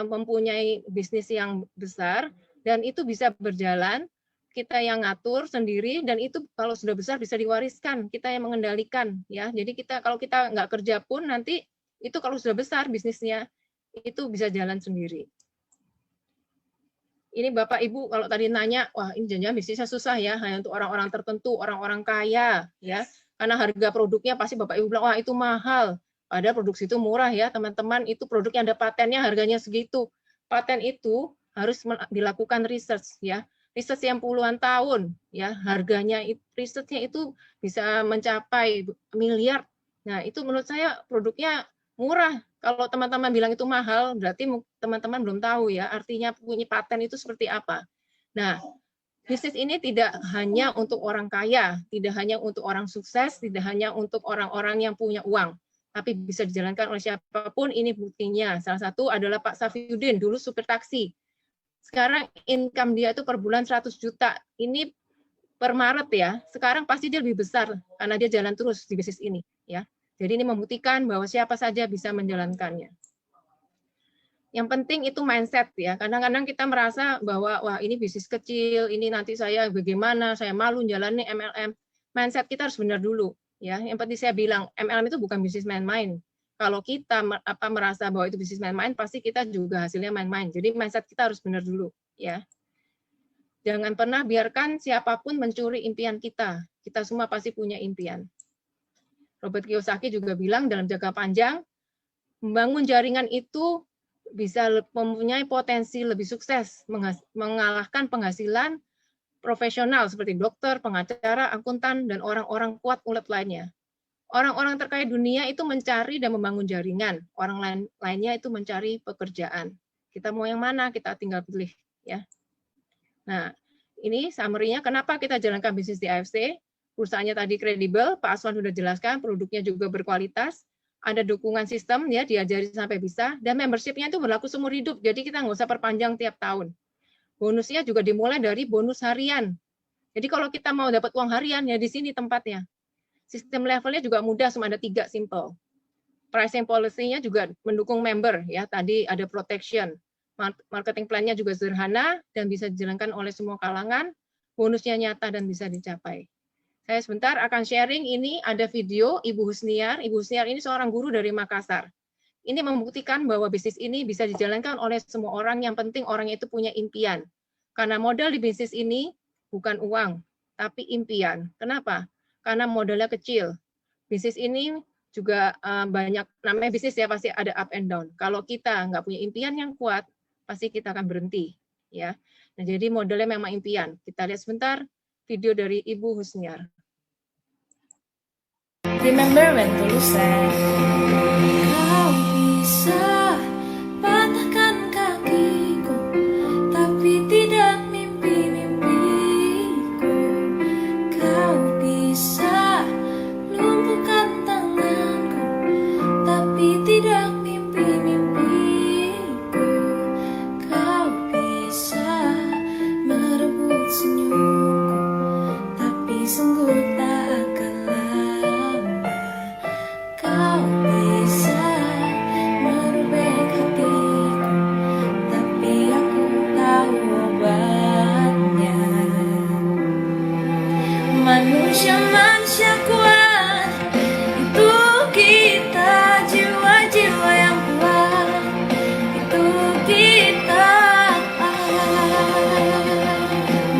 [SPEAKER 3] mempunyai bisnis yang besar dan itu bisa berjalan. Kita yang ngatur sendiri dan itu kalau sudah besar bisa diwariskan. Kita yang mengendalikan ya. Jadi kalau kita nggak kerja pun nanti itu kalau sudah besar bisnisnya itu bisa jalan sendiri. Ini Bapak Ibu kalau tadi nanya, wah ini jangan bisnisnya susah ya, hanya untuk orang-orang tertentu, orang-orang kaya ya. Karena harga produknya pasti Bapak Ibu bilang, wah itu mahal. Padahal produksi itu murah ya, teman-teman. Itu produk yang ada patennya harganya segitu. Paten itu harus dilakukan research ya. Research yang puluhan tahun ya, harganya researchnya itu bisa mencapai miliar. Nah, itu menurut saya produknya murah. Kalau teman-teman bilang itu mahal, berarti teman-teman belum tahu ya, artinya punya paten itu seperti apa. Nah, bisnis ini tidak hanya untuk orang kaya, tidak hanya untuk orang sukses, tidak hanya untuk orang-orang yang punya uang, tapi bisa dijalankan oleh siapapun. Ini buktinya. Salah satu adalah Pak Safiuddin, dulu supir taksi. Sekarang income dia itu per bulan 100 juta. Ini per Maret ya. Sekarang pasti dia lebih besar karena dia jalan terus di bisnis ini ya. Jadi ini membuktikan bahwa siapa saja bisa menjalankannya. Yang penting itu mindset ya. Kadang-kadang kita merasa bahwa wah ini bisnis kecil, ini nanti saya bagaimana, saya malu jalani MLM. Mindset kita harus benar dulu ya. Yang penting saya bilang MLM itu bukan bisnis main-main. Kalau kita merasa bahwa itu bisnis main-main, pasti kita juga hasilnya main-main. Jadi mindset kita harus benar dulu ya. Jangan pernah biarkan siapapun mencuri impian kita. Kita semua pasti punya impian. Robert Kiyosaki juga bilang dalam jangka panjang, membangun jaringan itu bisa mempunyai potensi lebih sukses, mengalahkan penghasilan profesional seperti dokter, pengacara, akuntan, dan orang-orang kuat ulet lainnya. Orang-orang terkaya dunia itu mencari dan membangun jaringan. Orang lainnya itu mencari pekerjaan. Kita mau yang mana, kita tinggal pilih. Ya. Nah, ini summary-nya kenapa kita jalankan bisnis di AFC. Perusahaannya tadi kredibel, Pak Aswan sudah jelaskan, produknya juga berkualitas, ada dukungan sistem, ya diajari sampai bisa, dan membership-nya itu berlaku seumur hidup, jadi kita nggak usah perpanjang tiap tahun. bonusnya juga dimulai dari bonus harian. Jadi kalau kita mau dapat uang harian, ya di sini tempatnya. Sistem levelnya juga mudah, cuma ada 3 simple. Pricing policy-nya juga mendukung member, ya. Tadi ada protection. Marketing plan-nya juga sederhana dan bisa dijalankan oleh semua kalangan. Bonusnya nyata dan bisa dicapai. Saya sebentar akan sharing, ini ada video Ibu Husniar. Ibu Husniar ini seorang guru dari Makassar. Ini membuktikan bahwa bisnis ini bisa dijalankan oleh semua orang, yang penting orang itu punya impian. Karena modal di bisnis ini bukan uang, tapi impian. Kenapa? Karena modalnya kecil. Bisnis ini juga banyak, namanya bisnis ya, pasti ada up and down. Kalau kita nggak punya impian yang kuat, pasti kita akan berhenti. Ya. Nah, jadi modalnya memang impian. Kita lihat sebentar video dari Ibu Husniar.
[SPEAKER 4] Remember when Tulus said, kau bisa patahkan kakiku, tapi tidak mimpi-mimpiku. Kau bisa lumpuhkan tanganku, tapi tidak mimpi-mimpiku. Kau bisa merebut senyumku, tapi sungguh tak akan lama. Kau bisa merobek hatiku, tapi aku tahu obatnya. Manusia-manusia kuat, itu kita, jiwa-jiwa yang kuat, itu kita.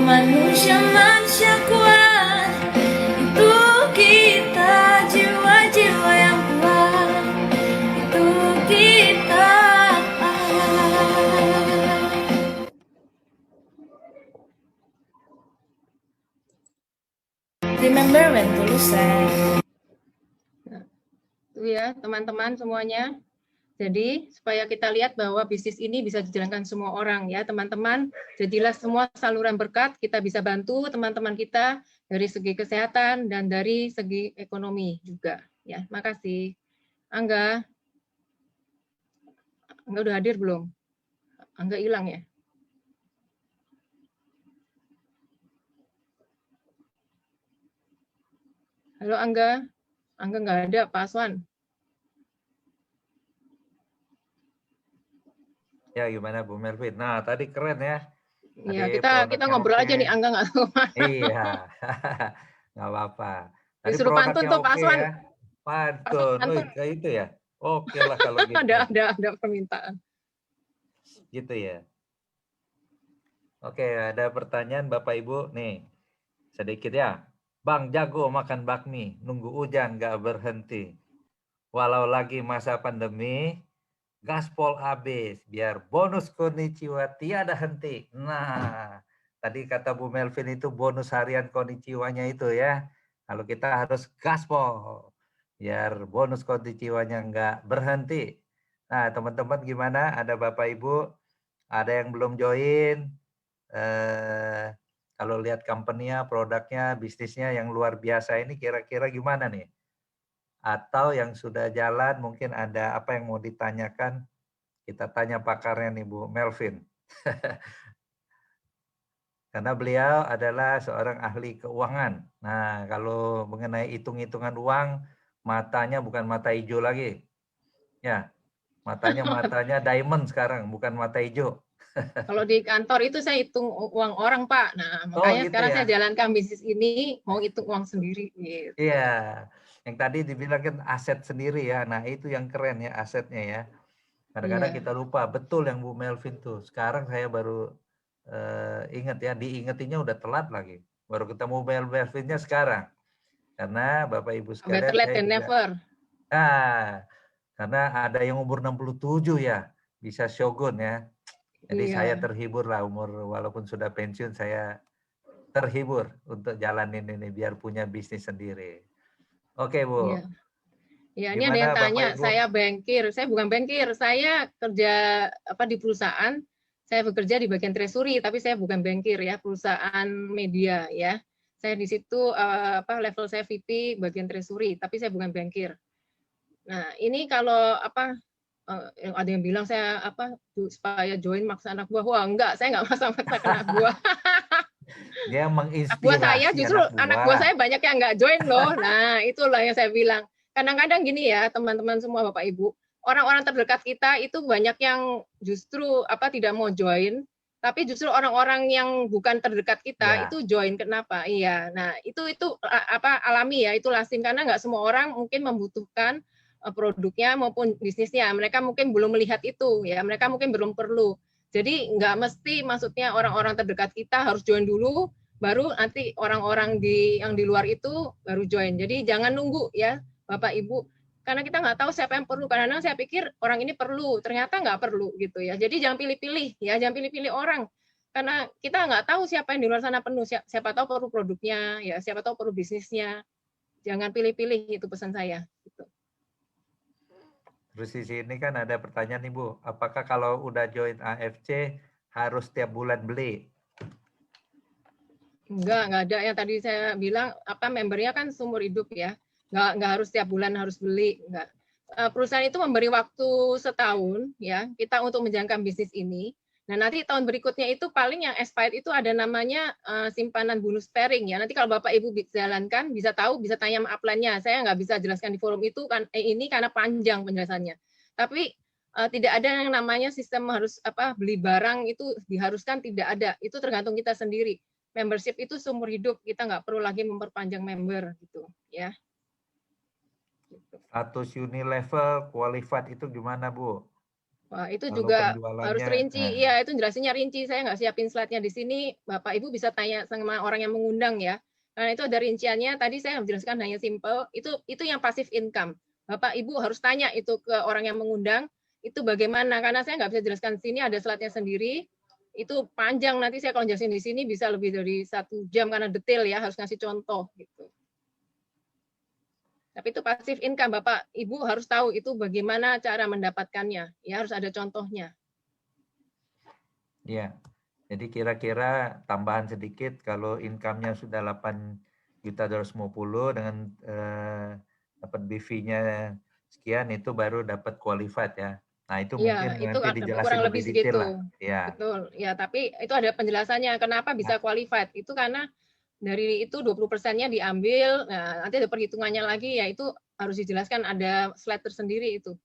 [SPEAKER 4] Manusia-manusia kuat, itu kita, jiwa-jiwa yang kuat, itu kita. Remember when Tulus said.
[SPEAKER 3] Itu ya, teman-teman semuanya. Jadi, supaya kita lihat bahwa bisnis ini bisa dijalankan semua orang, ya, teman-teman. Jadilah semua saluran berkat, kita bisa bantu teman-teman kita dari segi kesehatan dan dari segi ekonomi juga. Ya, makasih. Angga udah hadir belum? Angga hilang ya? Halo Angga nggak ada, Pak Aswan.
[SPEAKER 2] Ya, gimana Bu Melvin? Nah, tadi keren ya.
[SPEAKER 3] Ya,
[SPEAKER 2] Tadi
[SPEAKER 3] kita
[SPEAKER 2] produknya
[SPEAKER 3] ngobrol
[SPEAKER 2] oke.
[SPEAKER 3] aja nih, Angga nggak tahu.
[SPEAKER 2] Iya, nggak apa-apa. Tadi
[SPEAKER 3] Disuruh pantun
[SPEAKER 2] produknya
[SPEAKER 3] tuh Pak
[SPEAKER 2] oke
[SPEAKER 3] Aswan.
[SPEAKER 2] ya. Pantun,
[SPEAKER 3] Pantun.
[SPEAKER 2] kayak itu ya. Oke lah kalau gitu.
[SPEAKER 3] Ada permintaan.
[SPEAKER 2] Gitu ya. Oke, ada pertanyaan Bapak Ibu nih. Sedikit ya. Bang jago makan bakmi, nunggu hujan nggak berhenti. Walau lagi masa pandemi, gaspol habis, biar bonus konnichiwa tiada henti. Nah, tadi kata Bu Melvin itu bonus harian konnichiwanya itu ya. Kalau kita harus gaspol, biar bonus konnichiwanya nggak berhenti. Nah, teman-teman gimana? Ada Bapak Ibu, ada yang belum join? Kalau lihat company-nya, produknya, bisnisnya yang luar biasa ini kira-kira gimana nih? Atau yang sudah jalan mungkin ada apa yang mau ditanyakan? Kita tanya pakarnya nih Bu Melvin. Karena beliau adalah seorang ahli keuangan. Nah, kalau mengenai hitung-hitungan uang, matanya bukan mata hijau lagi. Ya, matanya diamond sekarang, bukan mata hijau.
[SPEAKER 3] Kalau di kantor itu saya hitung uang orang, Pak. Nah, makanya
[SPEAKER 2] gitu
[SPEAKER 3] sekarang
[SPEAKER 2] ya?
[SPEAKER 3] saya jalankan bisnis ini, mau hitung uang sendiri. Gitu.
[SPEAKER 2] Iya, yang tadi dibilang kan aset sendiri ya. Nah, itu yang keren ya asetnya ya. Kadang-kadang kita lupa, betul yang Bu Melvin tuh. Sekarang saya baru ingat ya, diingetinnya udah telat lagi. Baru ketemu Melvinnya sekarang. Karena Bapak Ibu sekalian,
[SPEAKER 3] Better late
[SPEAKER 2] saya
[SPEAKER 3] than
[SPEAKER 2] juga,
[SPEAKER 3] never.
[SPEAKER 2] karena ada yang umur 67 ya, bisa shogun ya. Jadi saya terhibur lah walaupun sudah pensiun, saya terhibur untuk jalanin ini biar punya bisnis sendiri. Oke Bu.
[SPEAKER 3] Iya. Ya, ini ada yang tanya, saya bankir. Saya bukan bankir, saya kerja di perusahaan. Saya bekerja di bagian treasury, tapi saya bukan bankir ya, perusahaan media ya. Saya di situ level saya VP bagian treasury, tapi saya bukan bankir. Nah, ini kalau ada yang bilang saya supaya join maksa anak buah. Wah, enggak, saya enggak maksa-maksa anak buah.
[SPEAKER 2] Dia menginspirasi
[SPEAKER 3] buah saya justru anak buah saya banyak yang enggak join loh. Nah, itulah yang saya bilang. Kadang-kadang gini ya, teman-teman semua Bapak Ibu, orang-orang terdekat kita itu banyak yang justru tidak mau join, tapi justru orang-orang yang bukan terdekat kita itu join. Kenapa? Iya. Nah, itu alami ya, itu lazim karena nggak semua orang mungkin membutuhkan produknya maupun bisnisnya. Mereka mungkin belum melihat itu ya, mereka mungkin belum perlu. Jadi nggak mesti maksudnya orang-orang terdekat kita harus join dulu, baru nanti orang-orang yang di luar itu baru join. Jadi jangan nunggu ya Bapak Ibu, karena kita nggak tahu siapa yang perlu. Kadang-kadang saya pikir orang ini perlu, ternyata nggak perlu gitu ya. Jadi jangan pilih-pilih ya, jangan pilih-pilih orang. Karena kita nggak tahu siapa yang di luar sana penuh, siapa tahu perlu produknya, ya siapa tahu perlu bisnisnya. Jangan pilih-pilih, itu pesan saya. Gitu.
[SPEAKER 2] Terus di sini kan ada pertanyaan nih Bu, apakah kalau udah join AFC harus tiap bulan beli?
[SPEAKER 3] Enggak ada. Yang tadi saya bilang membernya kan seumur hidup ya. Nggak harus tiap bulan harus beli, enggak. Perusahaan itu memberi waktu setahun ya kita untuk menjalankan bisnis ini. Nah, nanti tahun berikutnya itu paling yang expired itu ada namanya simpanan bonus pairing ya. Nanti kalau Bapak Ibu jalankan bisa tahu, bisa tanya sama upline-nya. Saya nggak bisa jelaskan di forum itu kan ini karena panjang penjelasannya. Tapi tidak ada yang namanya sistem harus beli barang itu diharuskan, tidak ada. Itu tergantung kita sendiri. Membership itu seumur hidup, kita nggak perlu lagi memperpanjang member gitu ya.
[SPEAKER 2] Status Unilevel qualified itu gimana Bu?
[SPEAKER 3] Wah, itu
[SPEAKER 2] kalau
[SPEAKER 3] juga harus rinci. Iya, itu jelasinnya rinci. Saya nggak siapin slide-nya di sini. Bapak Ibu bisa tanya sama orang yang mengundang ya. Karena itu ada rinciannya. Tadi saya menjelaskan hanya simple. Itu yang passive income. Bapak Ibu harus tanya itu ke orang yang mengundang. Itu bagaimana? Karena saya nggak bisa jelaskan di sini. Ada slide-nya sendiri. Itu panjang. Nanti saya kalau jelasin di sini bisa lebih dari 1 jam karena detail ya. Harus ngasih contoh gitu. Tapi itu passive income, Bapak Ibu harus tahu itu bagaimana cara mendapatkannya. Ya harus ada contohnya.
[SPEAKER 2] Iya. Jadi kira-kira tambahan sedikit kalau income-nya sudah 8.250 dengan dapat BV-nya sekian itu baru dapat qualified ya. Nah, itu mungkin
[SPEAKER 3] itu
[SPEAKER 2] nanti dijelasin
[SPEAKER 3] kurang
[SPEAKER 2] lebih detail lah. Ya.
[SPEAKER 3] Betul. Ya, tapi itu ada penjelasannya kenapa bisa qualified. Itu karena dari itu 20%-nya diambil, nah nanti ada perhitungannya lagi, ya itu harus dijelaskan, ada slide tersendiri itu.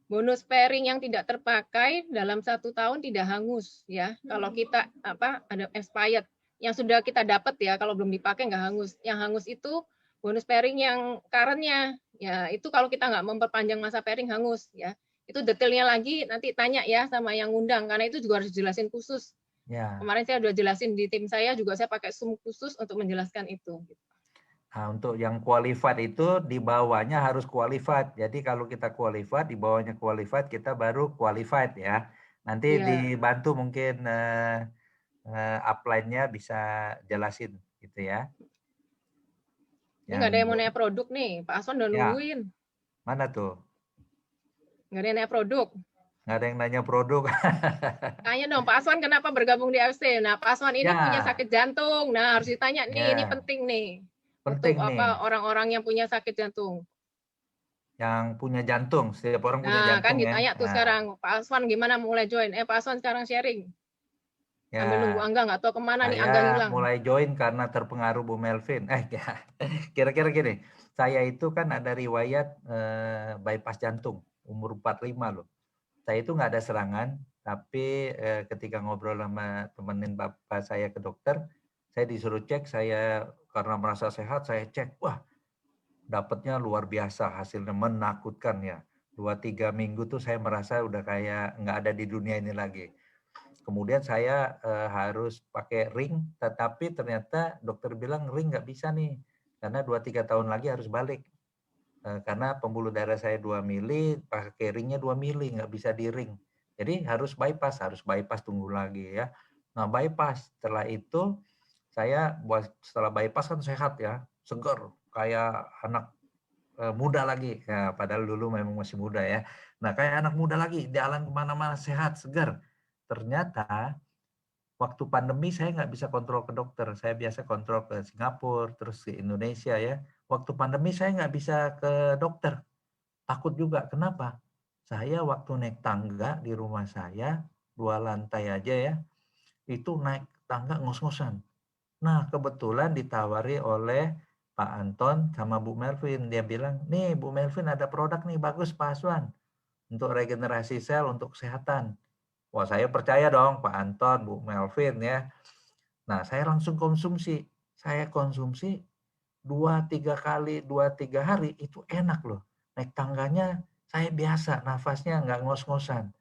[SPEAKER 3] Bonus pairing yang tidak terpakai dalam 1 tahun tidak hangus, ya. Kalau kita ada expired, yang sudah kita dapat ya, kalau belum dipakai nggak hangus. Yang hangus itu bonus pairing yang current-nya, ya itu kalau kita nggak memperpanjang masa pairing hangus, ya. Itu detailnya lagi nanti tanya ya sama yang ngundang, karena itu juga harus dijelasin khusus. Ya. Kemarin saya udah jelasin di tim saya juga saya pakai Zoom khusus untuk menjelaskan itu.
[SPEAKER 2] Nah, untuk yang qualified itu di bawahnya harus qualified. Jadi kalau kita qualified, di bawahnya qualified, kita baru qualified ya. Nanti dibantu mungkin upline-nya bisa jelasin gitu ya.
[SPEAKER 3] Ini nggak ada yang mau nanya produk nih, Pak Aswan udah nungguin.
[SPEAKER 2] Mana tuh?
[SPEAKER 3] Nggak ada yang nanya produk.
[SPEAKER 2] Nggak ada yang nanya produk.
[SPEAKER 3] Tanya dong, Pak Aswan kenapa bergabung di AFC? Nah, Pak Aswan ini punya sakit jantung. Nah, harus ditanya nih, ini penting nih.
[SPEAKER 2] Penting
[SPEAKER 3] untuk orang-orang yang punya sakit jantung.
[SPEAKER 2] Yang punya jantung, setiap orang punya jantung.
[SPEAKER 3] Nah, kan ditanya tuh sekarang, Pak Aswan gimana mulai join? Pak Aswan sekarang sharing. Sambil nunggu Angga, nggak tahu kemana nih Angga hilang.
[SPEAKER 2] Mulai join karena terpengaruh Bu Melvin. Kira-kira gini, saya itu kan ada riwayat bypass jantung, umur 45 loh. Saya itu nggak ada serangan, tapi ketika ngobrol sama temenin bapak saya ke dokter, saya disuruh cek, saya karena merasa sehat, saya cek, wah dapatnya luar biasa, hasilnya menakutkan ya. 2-3 minggu tuh saya merasa udah kayak nggak ada di dunia ini lagi. Kemudian saya harus pakai ring, tetapi ternyata dokter bilang ring nggak bisa nih, karena 2-3 tahun lagi harus balik. Karena pembuluh darah saya 2 mili, pakai ringnya 2 mili, nggak bisa di ring. Jadi harus bypass tunggu lagi ya. Nah bypass, setelah itu saya setelah bypass kan sehat ya, segar, kayak anak muda lagi. Ya, padahal dulu memang masih muda ya. Nah kayak anak muda lagi, jalan kemana-mana sehat, segar. Ternyata waktu pandemi saya nggak bisa kontrol ke dokter, saya biasa kontrol ke Singapura, terus ke Indonesia ya. waktu pandemi saya nggak bisa ke dokter. Takut juga. Kenapa? Saya waktu naik tangga di rumah saya, 2 lantai aja ya, itu naik tangga ngos-ngosan. Nah, kebetulan ditawari oleh Pak Anton sama Bu Melvin. Dia bilang, nih Bu Melvin ada produk nih bagus Pak Aswan. Untuk regenerasi sel, untuk kesehatan. Wah, saya percaya dong Pak Anton, Bu Melvin ya. Nah, saya langsung konsumsi. Saya konsumsi 2-3 kali, 2-3 hari itu enak loh. Naik tangganya saya biasa, nafasnya nggak ngos-ngosan.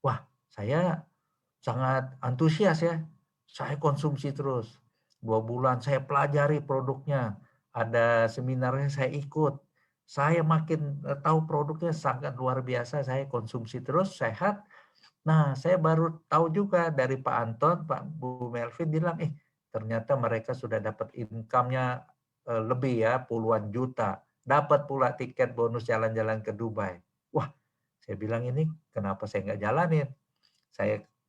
[SPEAKER 2] Wah, saya sangat antusias ya. Saya konsumsi terus. 2 bulan saya pelajari produknya. Ada seminarnya saya ikut. Saya makin tahu produknya sangat luar biasa. Saya konsumsi terus, sehat. Nah, saya baru tahu juga dari Pak Anton, Pak Bu Melvin bilang, ternyata mereka sudah dapat income-nya lebih ya, puluhan juta. Dapat pula tiket bonus jalan-jalan ke Dubai. Wah, saya bilang ini kenapa saya nggak jalanin?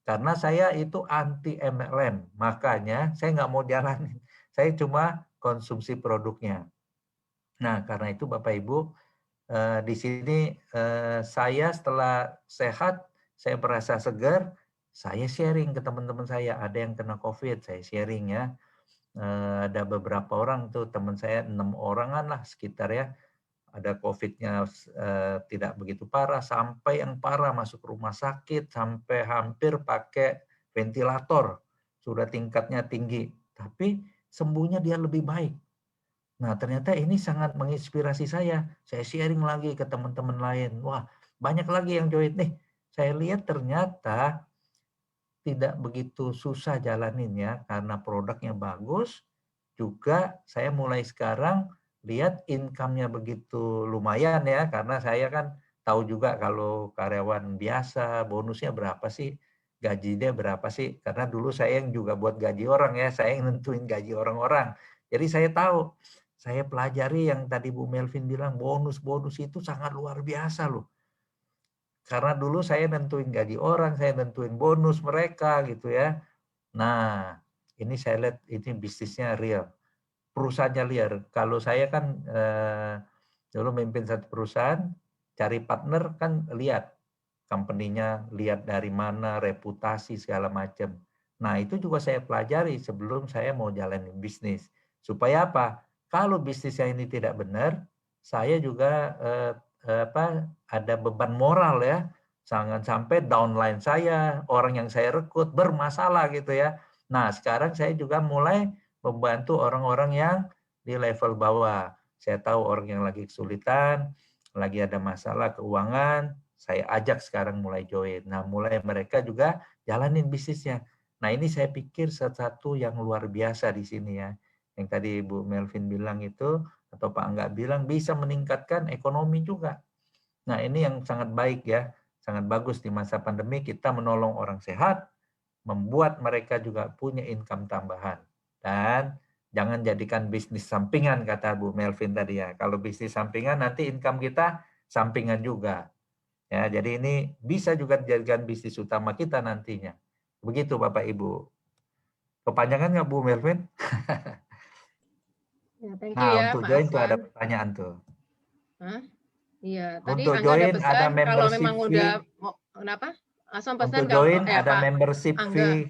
[SPEAKER 2] Karena saya itu anti MLM, makanya saya nggak mau jalanin. Saya cuma konsumsi produknya. Nah, karena itu Bapak Ibu, di sini saya setelah sehat, saya merasa segar, saya sharing ke teman-teman saya. Ada yang kena COVID, saya sharing ya. Ada beberapa orang tuh, teman saya 6 orangan lah sekitar ya. Ada COVID-nya tidak begitu parah, sampai yang parah masuk rumah sakit, sampai hampir pakai ventilator. Sudah tingkatnya tinggi, tapi sembuhnya dia lebih baik. Nah, ternyata ini sangat menginspirasi saya. Saya sharing lagi ke teman-teman lain. Wah, banyak lagi yang join nih. Saya lihat ternyata tidak begitu susah jalaninnya karena produknya bagus. Juga saya mulai sekarang lihat income-nya begitu lumayan ya, karena saya kan tahu juga kalau karyawan biasa bonusnya berapa sih, gajinya berapa sih, karena dulu saya yang juga buat gaji orang ya, saya yang nentuin gaji orang-orang. Jadi saya tahu, saya pelajari yang tadi Bu Melvin bilang, bonus-bonus itu sangat luar biasa loh. Karena dulu saya nentuin gaji orang, saya nentuin bonus mereka gitu ya. Nah, ini saya lihat ini bisnisnya real. Perusahaannya liar. Kalau saya kan dulu memimpin satu perusahaan, cari partner kan lihat company-nya, lihat dari mana, reputasi segala macam. Nah, itu juga saya pelajari sebelum saya mau jalanin bisnis. Supaya apa? Kalau bisnisnya ini tidak benar, saya juga ada beban moral ya. Jangan sampai downline saya, orang yang saya rekrut bermasalah gitu ya. Nah, sekarang saya juga mulai membantu orang-orang yang di level bawah. Saya tahu orang yang lagi kesulitan, lagi ada masalah keuangan, saya ajak sekarang mulai join. Nah, mulai mereka juga jalanin bisnisnya. Nah, ini saya pikir satu yang luar biasa di sini ya. Yang tadi Bu Melvin bilang itu, atau Pak Angga bilang, bisa meningkatkan ekonomi juga. Nah, ini yang sangat baik ya. Sangat bagus di masa pandemi kita menolong orang sehat, membuat mereka juga punya income tambahan. Dan jangan jadikan bisnis sampingan, kata Bu Melvin tadi ya. Kalau bisnis sampingan nanti income kita sampingan juga. Ya, jadi ini bisa juga dijadikan bisnis utama kita nantinya. Begitu Bapak Ibu. Kepanjangan nggak Bu Melvin?
[SPEAKER 3] Ya, thank you
[SPEAKER 2] Nah,
[SPEAKER 3] ya,
[SPEAKER 2] untuk
[SPEAKER 3] Pak
[SPEAKER 2] join tuh
[SPEAKER 3] Aswan.
[SPEAKER 2] ada pertanyaan tuh.
[SPEAKER 3] Hah? Iya, tadi
[SPEAKER 2] Untuk
[SPEAKER 3] Angga
[SPEAKER 2] join
[SPEAKER 3] ada pesan
[SPEAKER 2] ada
[SPEAKER 3] kalau
[SPEAKER 2] membership
[SPEAKER 3] memang
[SPEAKER 2] fee.
[SPEAKER 3] udah mau kenapa? Aswan
[SPEAKER 2] Untuk
[SPEAKER 3] pesan kalau
[SPEAKER 2] join ada
[SPEAKER 3] Pak
[SPEAKER 2] membership
[SPEAKER 3] Angga.
[SPEAKER 2] fee.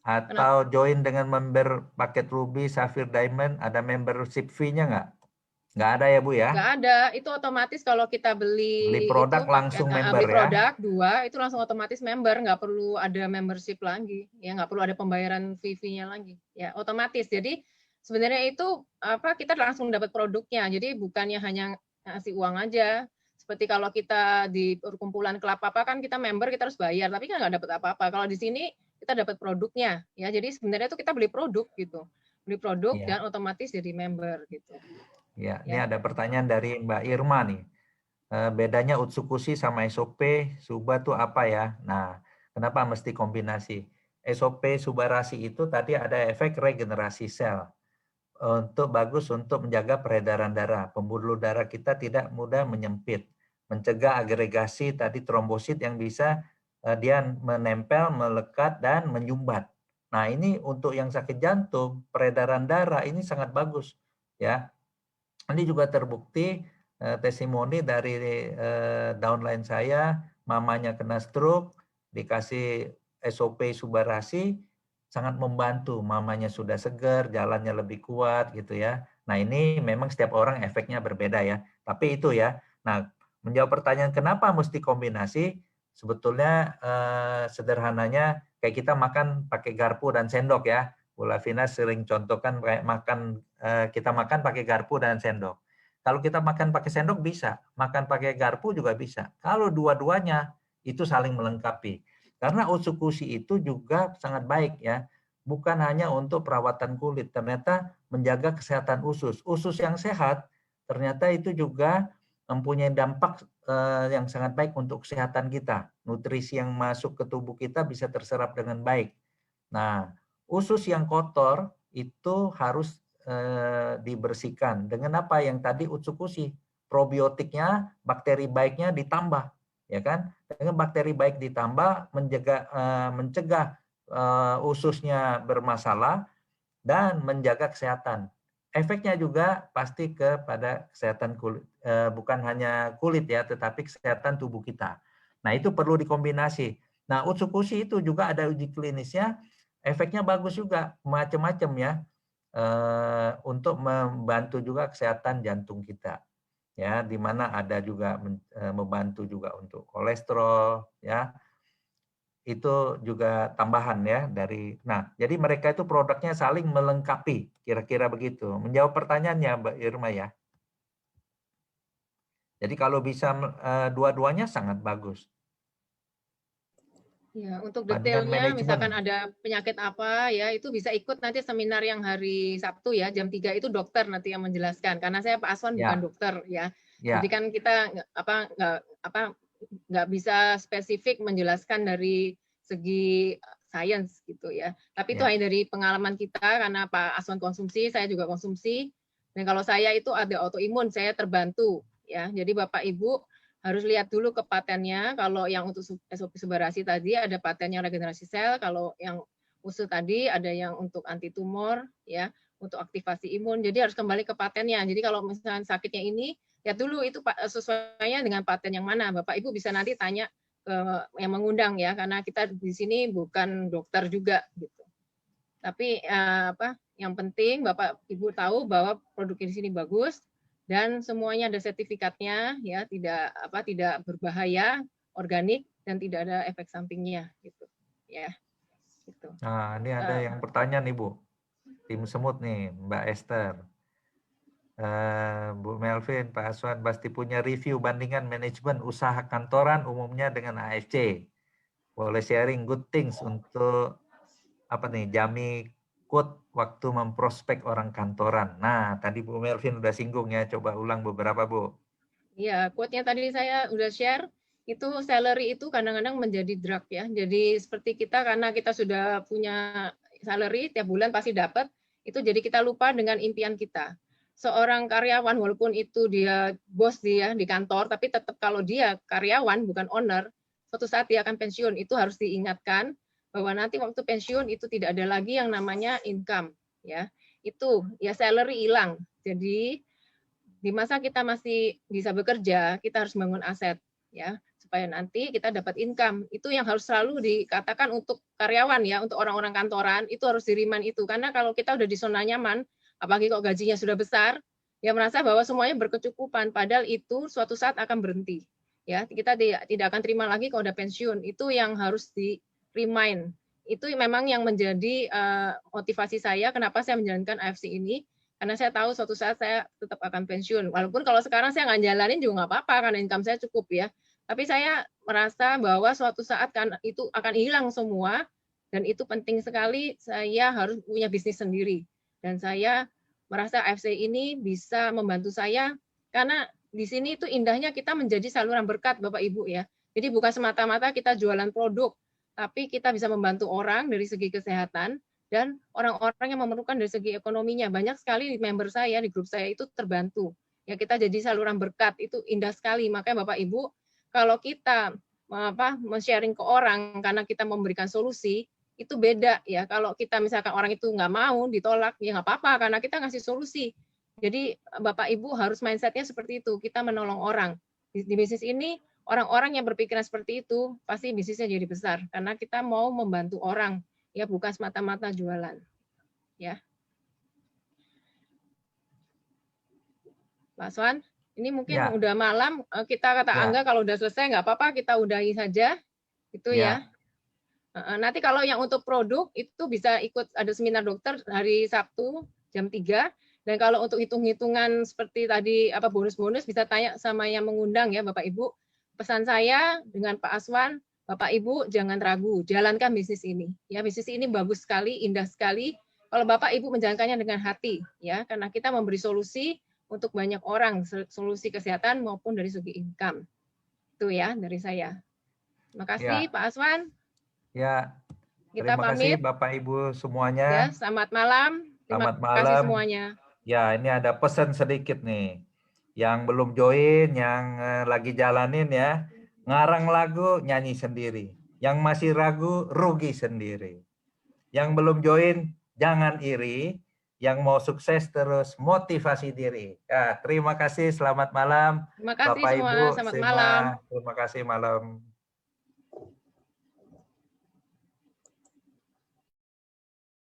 [SPEAKER 2] Atau join dengan member paket Ruby, Sapphire, Diamond, ada membership fee-nya nggak? Nggak ada ya Bu ya?
[SPEAKER 3] Nggak ada, itu otomatis kalau kita
[SPEAKER 2] Beli produk
[SPEAKER 3] itu
[SPEAKER 2] langsung member
[SPEAKER 3] beli
[SPEAKER 2] ya?
[SPEAKER 3] produk 2 itu langsung otomatis member, nggak perlu ada membership lagi, ya nggak perlu ada pembayaran fee-nya lagi, ya otomatis. Jadi sebenarnya itu kita langsung dapat produknya, jadi bukannya hanya ngasih uang aja. Seperti kalau kita di perkumpulan klub kan kita member kita harus bayar, tapi kan nggak dapat apa-apa. Kalau di sini kita dapat produknya, ya. Jadi sebenarnya itu kita beli produk gitu, beli produk dan otomatis jadi member gitu.
[SPEAKER 2] Ya, ini ada pertanyaan dari Mbak Irma nih. Bedanya Utsukushi sama SOP Suba tuh apa ya? Nah, kenapa mesti kombinasi? SOP Subarasi itu tadi ada efek regenerasi sel. Untuk bagus untuk menjaga peredaran darah. Pembuluh darah kita tidak mudah menyempit. Mencegah agregasi tadi trombosit yang bisa dia menempel, melekat, dan menyumbat. Nah, ini untuk yang sakit jantung, peredaran darah ini sangat bagus. ya. Ini juga terbukti testimoni dari downline saya, mamanya kena stroke, dikasih SOP Subarasi, sangat membantu. Mamanya sudah segar, jalannya lebih kuat gitu ya. Nah ini memang setiap orang efeknya berbeda ya. Tapi itu ya. Nah menjawab pertanyaan kenapa mesti kombinasi, sebetulnya sederhananya kayak kita makan pakai garpu dan sendok ya. Bu Lavina sering contohkan kayak kita makan pakai garpu dan sendok. Kalau kita makan pakai sendok bisa, makan pakai garpu juga bisa. Kalau dua-duanya itu saling melengkapi. Karena Utsukushi itu juga sangat baik ya. Bukan hanya untuk perawatan kulit, ternyata menjaga kesehatan usus. Usus yang sehat ternyata itu juga mempunyai dampak yang sangat baik untuk kesehatan kita. Nutrisi yang masuk ke tubuh kita bisa terserap dengan baik. Nah, usus yang kotor itu harus dibersihkan. Dengan apa yang tadi Utsukushi? Probiotiknya, bakteri baiknya ditambah. Ya kan? Dengan bakteri baik ditambah, mencegah ususnya bermasalah dan menjaga kesehatan. Efeknya juga pasti kepada kesehatan kulit, bukan hanya kulit ya, tetapi kesehatan tubuh kita. Nah itu perlu dikombinasi. Nah Utsukushi itu juga ada uji klinisnya, efeknya bagus juga, macam-macam ya, untuk membantu juga kesehatan jantung kita. Ya, di mana ada juga membantu juga untuk kolesterol ya. Itu juga tambahan ya dari. Nah, jadi mereka itu produknya saling melengkapi, kira-kira begitu. Menjawab pertanyaannya Mbak Irma ya. Jadi kalau bisa dua-duanya sangat bagus.
[SPEAKER 3] Ya, untuk
[SPEAKER 2] Bandingan
[SPEAKER 3] detailnya misalkan
[SPEAKER 2] manajemen.
[SPEAKER 3] ada penyakit apa ya, itu bisa ikut nanti seminar yang hari Sabtu ya, jam 3 itu dokter nanti yang menjelaskan. Karena saya Pak Aswan bukan
[SPEAKER 2] Ya,
[SPEAKER 3] dokter ya.
[SPEAKER 2] ya,
[SPEAKER 3] Jadi kan kita nggak bisa spesifik menjelaskan dari segi sains gitu ya. Tapi itu
[SPEAKER 2] ya.
[SPEAKER 3] hanya dari pengalaman kita karena Pak Aswan konsumsi, saya juga konsumsi. Dan kalau saya itu ada autoimun, saya terbantu ya. Jadi Bapak Ibu harus lihat dulu ke patennya. Kalau yang untuk SOP Subarasi tadi ada patennya regenerasi sel, kalau yang usul tadi ada yang untuk anti tumor ya, untuk aktivasi imun. Jadi harus kembali ke patennya. Jadi kalau misalnya sakitnya ini, lihat dulu itu sesuainya dengan paten yang mana. Bapak Ibu bisa nanti tanya ke yang mengundang ya, karena kita di sini bukan dokter juga gitu. Tapi yang penting Bapak Ibu tahu bahwa produk di sini bagus, dan semuanya ada sertifikatnya ya, tidak berbahaya, organik dan tidak ada efek sampingnya gitu ya gitu.
[SPEAKER 2] Nah ini ada yang pertanyaan nih Bu, tim semut nih Mbak Esther, Bu Melvin, Pak Aswan pasti punya review bandingan manajemen usaha kantoran umumnya dengan AFC, boleh sharing good things untuk apa nih Jami quote waktu memprospek orang kantoran. Nah, tadi Bu Melvin udah singgung ya, coba ulang beberapa Bu.
[SPEAKER 3] Iya, quote-nya tadi saya udah share, itu salary itu kadang-kadang menjadi drug ya. Jadi seperti kita karena kita sudah punya salary tiap bulan pasti dapat, itu jadi kita lupa dengan impian kita. Seorang karyawan walaupun itu dia bos dia di kantor, tapi tetap kalau dia karyawan bukan owner, suatu saat dia akan pensiun. Itu harus diingatkan bahwa nanti waktu pensiun itu tidak ada lagi yang namanya income ya. Itu ya salary hilang. Jadi di masa kita masih bisa bekerja, kita harus membangun aset ya, supaya nanti kita dapat income. Itu yang harus selalu dikatakan untuk karyawan ya, untuk orang-orang kantoran itu harus di-remind itu, karena kalau kita udah di zona nyaman, apalagi kok gajinya sudah besar, ya merasa bahwa semuanya berkecukupan, padahal itu suatu saat akan berhenti. Ya, kita tidak akan terima lagi kalau udah pensiun. Itu yang harus di-remind. Itu memang yang menjadi motivasi saya kenapa saya menjalankan AFC ini. Karena saya tahu suatu saat saya tetap akan pensiun. Walaupun kalau sekarang saya nggak jalanin juga nggak apa-apa, karena income saya cukup ya. Tapi saya merasa bahwa suatu saat kan itu akan hilang semua, dan itu penting sekali saya harus punya bisnis sendiri. Dan saya merasa AFC ini bisa membantu saya, karena di sini itu indahnya kita menjadi saluran berkat Bapak Ibu ya. Jadi bukan semata-mata kita jualan produk, tapi kita bisa membantu orang dari segi kesehatan, dan orang-orang yang memerlukan dari segi ekonominya. Banyak sekali member saya di grup saya itu terbantu. Ya kita jadi saluran berkat, itu indah sekali. Makanya Bapak Ibu, kalau kita men-sharing ke orang karena kita memberikan solusi, itu beda ya. Kalau kita misalkan orang itu nggak mau, ditolak, ya nggak apa-apa karena kita ngasih solusi. Jadi Bapak Ibu harus mindsetnya seperti itu. Kita menolong orang. Di bisnis ini orang-orang yang berpikiran seperti itu pasti bisnisnya jadi besar karena kita mau membantu orang, ya bukan semata-mata jualan. Ya. Pak Aswan, ini mungkin
[SPEAKER 2] Ya.
[SPEAKER 3] udah malam. Kita kata
[SPEAKER 2] Ya.
[SPEAKER 3] Angga kalau udah selesai nggak apa-apa, kita udahi saja. Itu ya. Nanti kalau yang untuk produk itu bisa ikut ada seminar dokter hari Sabtu jam 3. Dan kalau untuk hitung-hitungan seperti tadi apa bonus-bonus bisa tanya sama yang mengundang ya Bapak Ibu. Pesan saya dengan Pak Aswan, Bapak Ibu jangan ragu, jalankan bisnis ini. Ya, bisnis ini bagus sekali, indah sekali. Kalau Bapak Ibu menjalankannya dengan hati, ya, karena kita memberi solusi untuk banyak orang, solusi kesehatan maupun dari segi income. Itu ya dari saya. Terima kasih Pak Aswan.
[SPEAKER 2] Ya.
[SPEAKER 3] Kita
[SPEAKER 2] Terima kasih
[SPEAKER 3] pamit.
[SPEAKER 2] Bapak Ibu semuanya.
[SPEAKER 3] Ya, selamat malam.
[SPEAKER 2] Selamat
[SPEAKER 3] Terima kasih
[SPEAKER 2] malam.
[SPEAKER 3] semuanya.
[SPEAKER 2] Ya, ini ada pesan sedikit nih. Yang belum join, yang lagi jalanin ya, ngarang lagu, nyanyi sendiri. Yang masih ragu, rugi sendiri. Yang belum join, jangan iri. Yang mau sukses terus motivasi diri. Ya, terima kasih, selamat malam.
[SPEAKER 3] Terima kasih
[SPEAKER 2] Bapak
[SPEAKER 3] semua,
[SPEAKER 2] Ibu,
[SPEAKER 3] selamat
[SPEAKER 2] semua.
[SPEAKER 3] malam.
[SPEAKER 2] Terima kasih malam.